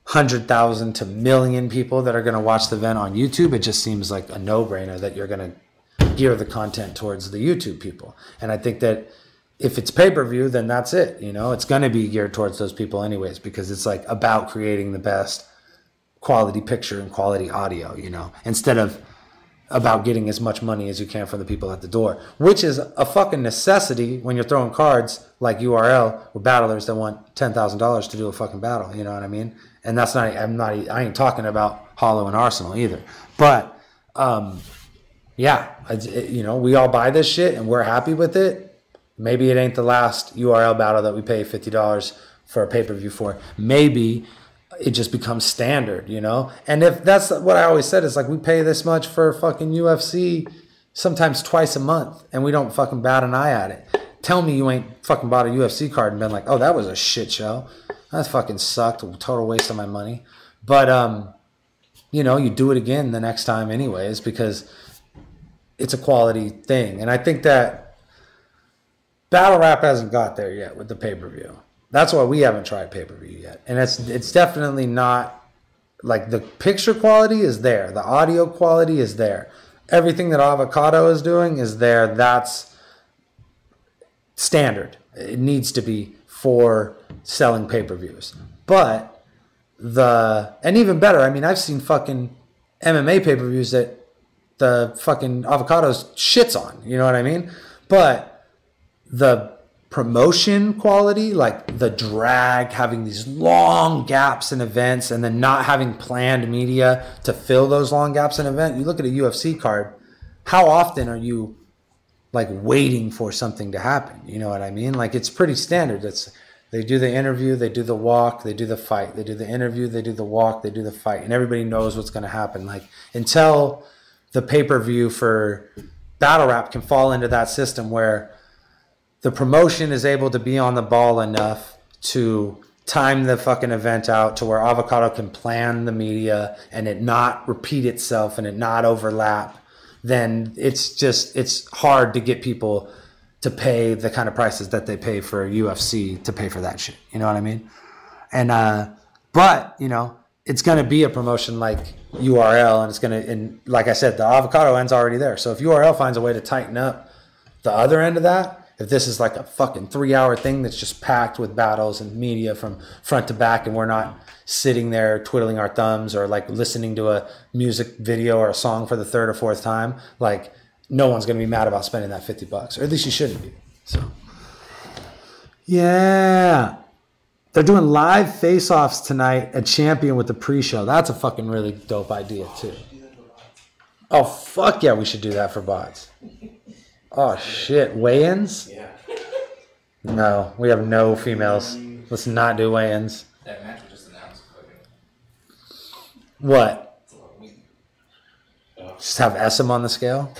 100,000 to million people that are going to watch the event on YouTube. It just seems like a no-brainer that you're going to gear the content towards the YouTube people. And I think that if it's pay-per-view, then that's it. You know, it's going to be geared towards those people anyways, because it's like about creating the best quality picture and quality audio, you know, instead of about getting as much money as you can from the people at the door, which is a fucking necessity when you're throwing cards like URL with battlers that want $10,000 to do a fucking battle. You know what I mean? And that's not, I ain't talking about Hollow and Arsenal either. But, yeah, you know, we all buy this shit and we're happy with it. Maybe it ain't the last URL battle that we pay $50 for a pay-per-view for. Maybe it just becomes standard, you know? And if that's what I always said, is like, we pay this much for fucking UFC sometimes twice a month and we don't fucking bat an eye at it. Tell me you ain't fucking bought a UFC card and been like, oh, that was a shit show. That fucking sucked. A total waste of my money. But, you know, you do it again the next time anyways, because it's a quality thing. And I think that battle rap hasn't got there yet with the pay-per-view. That's why we haven't tried pay-per-view yet. And it's definitely not, like, the picture quality is there. The audio quality is there. Everything that Avocado is doing is there. That's standard. It needs to be for selling pay-per-views. But and even better, I mean, I've seen fucking MMA pay-per-views that the fucking Avocados shits on. You know what I mean? But the promotion quality, like the drag, having these long gaps in events and then not having planned media to fill those long gaps in event. You look at a UFC card, how often are you like waiting for something to happen? You know what I mean? Like, it's pretty standard. They do the interview, they do the walk, they do the fight. They do the interview, they do the walk, they do the fight. And everybody knows what's going to happen. Like, until the pay-per-view for battle rap can fall into that system where the promotion is able to be on the ball enough to time the fucking event out to where Avocado can plan the media and it not repeat itself and it not overlap, then it's hard to get people to pay the kind of prices that they pay for UFC to pay for that shit. You know what I mean? And, but, you know, it's going to be a promotion like URL, and it's going to, and like I said, the Avocado end's already there. So if URL finds a way to tighten up the other end of that, if this is like a fucking 3-hour thing that's just packed with battles and media from front to back, and we're not sitting there twiddling our thumbs or like listening to a music video or a song for the 3rd or 4th time, like, no one's going to be mad about spending that $50, or at least you shouldn't be. So, yeah. They're doing live face-offs tonight at Champion with the pre-show. That's a fucking really dope idea, too. Oh, fuck yeah, we should do that for bots. Oh, shit. Weigh-ins?
Yeah.
No, we have no females. Let's not do weigh-ins.
That match was just announced.
What?
It's a lot of weed.
Just have Essam on the scale?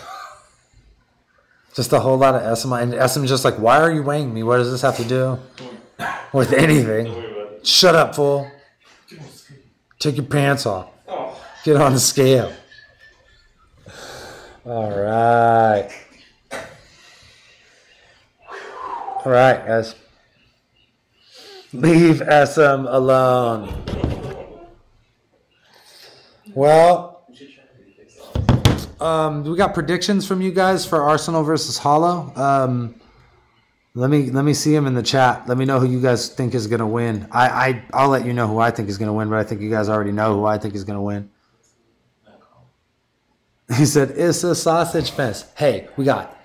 Just a whole lot of Essam. And Essam's just like, why are you weighing me? What does this have to do with anything? Shut up, fool. Take your pants off. Get on the scale. All right. All right, guys. Leave SM alone. Well, We got predictions from you guys for Arsenal versus Hollow. Let me see them in the chat. Let me know who you guys think is gonna win. I'll let you know who I think is gonna win, but I think you guys already know who I think is gonna win. He said it's a sausage fest. Hey, we got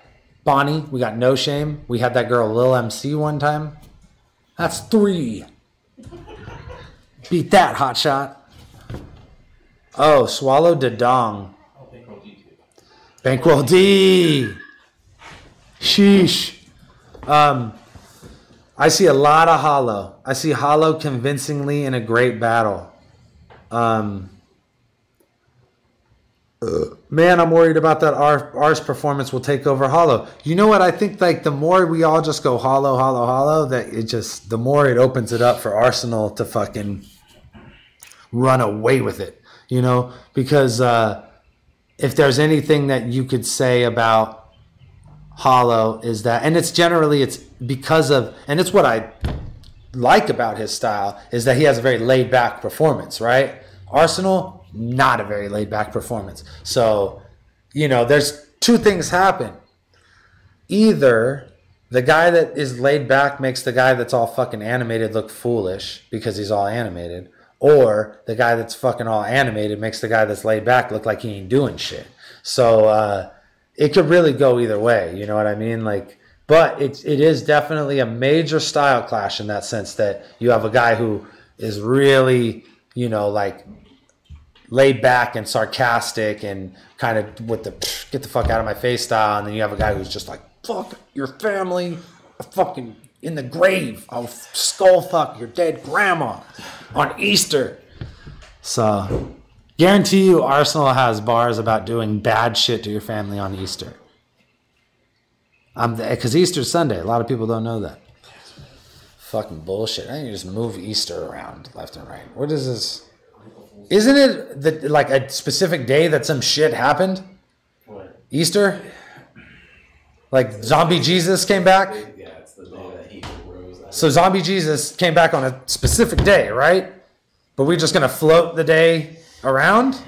Bonnie, we got No Shame. We had that girl Lil MC one time. That's 3. Beat that, hotshot. Oh, Swallow da Dong. Bankroll D. Sheesh. I see a lot of Hollow. I see Hollow convincingly in a great battle. Man, I'm worried about that. Ours performance will take over Hollow. You know what? I think like the more we all just go Hollow, that it just, the more it opens it up for Arsenal to fucking run away with it. You know, because if there's anything that you could say about Hollow is that, and it's generally, it's because of, and it's what I like about his style, is that he has a very laid back performance, right? Arsenal, not a very laid back performance. So, you know, there's 2 things happen. Either the guy that is laid back makes the guy that's all fucking animated look foolish because he's all animated, or the guy that's fucking all animated makes the guy that's laid back look like he ain't doing shit. So it could really go either way, you know what I mean? Like, but it is definitely a major style clash in that sense, that you have a guy who is really, you know, like laid back and sarcastic and kind of with the get the fuck out of my face style, and then you have a guy who's just like, fuck your family, fucking in the grave, I'll skull fuck your dead grandma on Easter. So guarantee you Arsenal has bars about doing bad shit to your family on Easter. Because Easter's Sunday. A lot of people don't know that. Fucking bullshit. I need to just move Easter around left and right. What is this? Isn't it like a specific day that some shit happened?
What?
Easter? Like Zombie Jesus came back?
Yeah, it's the day that he rose.
So Zombie Jesus came back on a specific day, right? But we're just going to float the day around?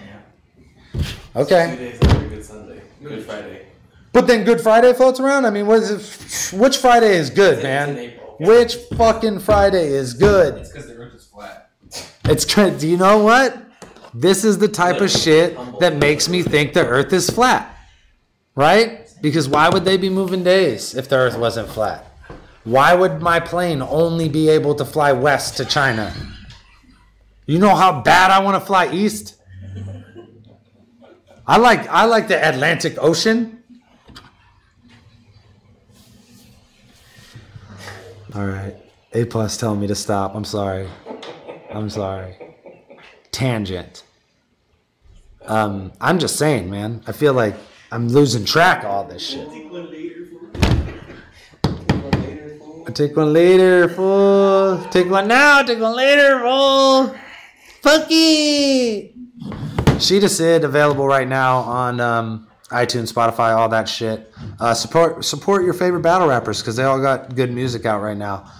Okay.
2 days after Good Sunday. Good Friday.
But then Good Friday floats around? I mean, what is it? Which Friday is good, man?
It's in April.
Which fucking Friday is good?
It's because the earth is flat.
It's good. Do you know what? This is the type of shit that makes me think the earth is flat. Right? Because why would they be moving days if the earth wasn't flat? Why would my plane only be able to fly west to China? You know how bad I want to fly east? I like the Atlantic Ocean. All right. A+ telling me to stop. I'm sorry. Tangent. I'm just saying, man. I feel like I'm losing track of all this shit. Take one later, fool. Take one now. Take one later, fool. Fuck it. Sheeta Sid available right now on iTunes, Spotify, all that shit. Support your favorite battle rappers because they all got good music out right now.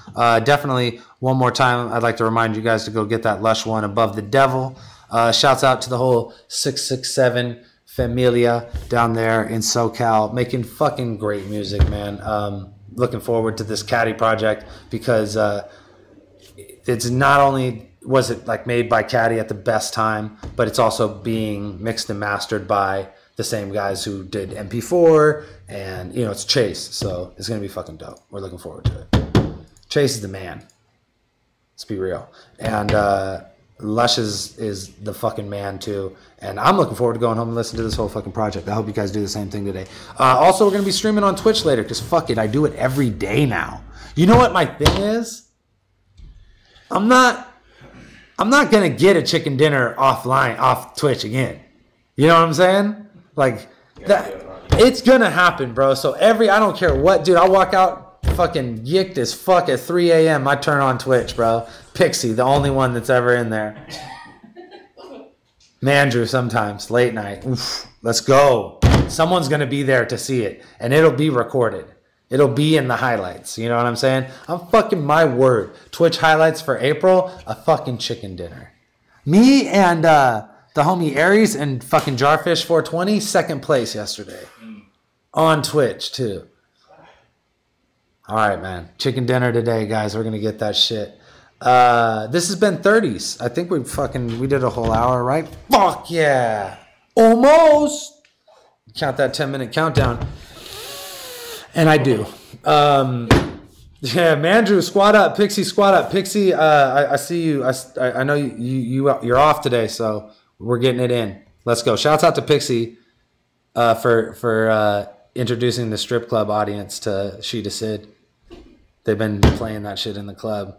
Definitely, one more time, I'd like to remind you guys to go get that Lush One Above the Devil. Shouts out to the whole 667 Familia down there in SoCal, making fucking great music, man. Looking forward to this Caddy project because it's not only was it like made by Caddy at the best time, but it's also being mixed and mastered by the same guys who did MP4, and you know it's Chase, so it's gonna be fucking dope. We're looking forward to it. Chase is the man. Let's be real. And Lush is the fucking man too. And I'm looking forward to going home and listening to this whole fucking project. I hope you guys do the same thing today. Also, we're gonna be streaming on Twitch later because fuck it, I do it every day now. You know what my thing is? I'm not gonna get a chicken dinner offline off Twitch again. You know what I'm saying? Like that, it's gonna happen, bro. So I don't care what, dude. I'll walk out fucking yicked as fuck at 3 a.m. I turn on Twitch, bro. Pixie, the only one that's ever in there. Mandrew sometimes, late night. Oof, let's go. Someone's gonna be there to see it, and it'll be recorded. It'll be in the highlights. You know what I'm saying? I'm fucking my word. Twitch highlights for April, a fucking chicken dinner. Me and The homie Aries and fucking Jarfish 420, second place yesterday. On Twitch, too. All right, man. Chicken dinner today, guys. We're going to get that shit. This has been 30s. I think we did a whole hour, right? Fuck yeah. Almost. Count that 10-minute countdown. And I do. Yeah, Mandrew, squat up. Pixie, squat up. Pixie, I see you. I know you're off today, so we're getting it in. Let's go. Shouts out to Pixie for introducing the strip club audience to She to Sid. They've been playing that shit in the club.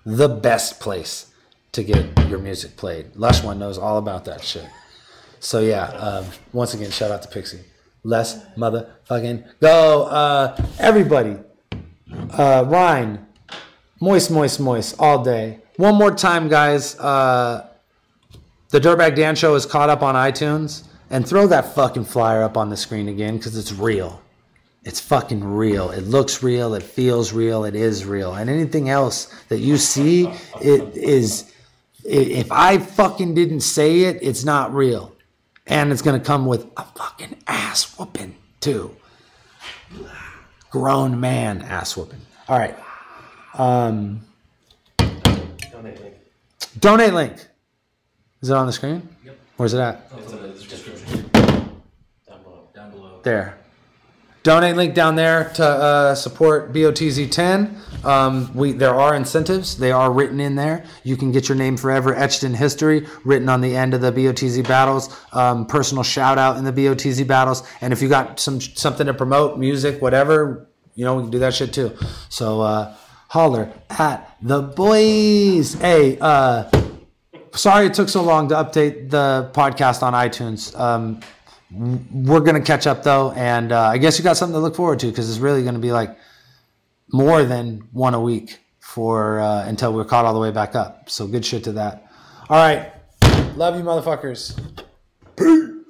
The best place to get your music played. Lush One knows all about that shit. So yeah, once again, shout out to Pixie. Let's motherfucking go. Everybody. Ryan. Moist, all day. One more time, guys. The Dirtbag Dan Show is caught up on iTunes. And throw that fucking flyer up on the screen again, because it's real. It's fucking real. It looks real. It feels real. It is real. And anything else that you see, it is... If I fucking didn't say it, it's not real. And it's going to come with a fucking ass whooping, too. Grown man ass whooping. All right.
Donate link.
Donate link. Is it on the screen?
Yep.
Where's it at?
It's in the description. Down below.
There. Donate link down there to support BOTZ 10. There are incentives. They are written in there. You can get your name forever etched in history, written on the end of the BOTZ battles, personal shout out in the BOTZ battles. And if you got something to promote, music, whatever, we can do that shit too. So holler at the boys. Hey, sorry it took so long to update the podcast on iTunes. We're going to catch up, though, and I guess you got something to look forward to, because it's really going to be like more than one a week until we're caught all the way back up. So good shit to that. All right. Love you, motherfuckers. Peace.